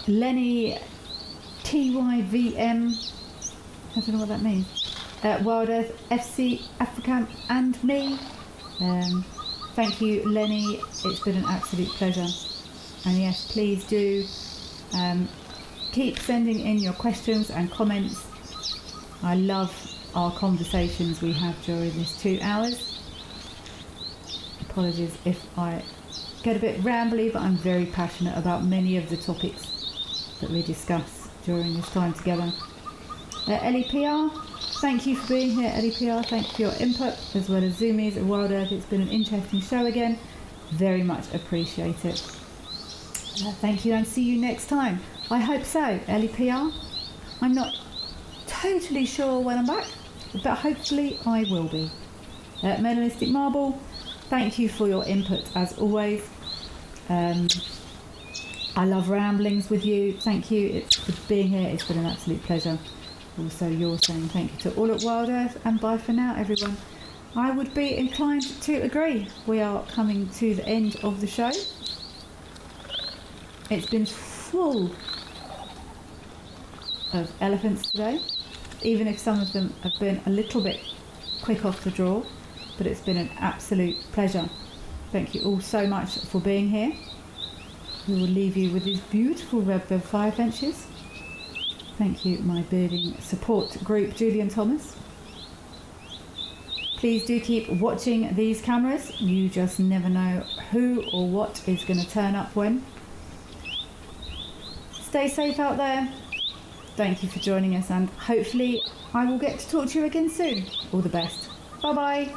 Lenny TYVM, I don't know what that means. Wild Earth FC African and me. Thank you, Lenny. It's been an absolute pleasure. And yes, please do keep sending in your questions and comments. I love our conversations we have during this 2 hours. Apologies if I get a bit rambly, but I'm very passionate about many of the topics that we discuss during this time together. LEPR, thank you for being here. LEPR, thank you for your input, as well as Zoomies and Wild Earth. It's been an interesting show again. Very much appreciate it. Thank you, and see you next time. I hope so, LEPR. I'm not totally sure when I'm back, but hopefully I will be. Melanistic Marble, thank you for your input as always. I love ramblings with you. Thank you for being here. It's been an absolute pleasure. Also, you're saying thank you to all at Wild Earth, and bye for now, everyone. I would be inclined to agree. We are coming to the end of the show. It's been full of elephants today, even if some of them have been a little bit quick off the draw, but it's been an absolute pleasure. Thank you all so much for being here. We will leave you with these beautiful red-billed firefinches. Thank you, my birding support group, Julian Thomas. Please do keep watching these cameras. You just never know who or what is going to turn up when. Stay safe out there. Thank you for joining us, and hopefully I will get to talk to you again soon. All the best. Bye-bye.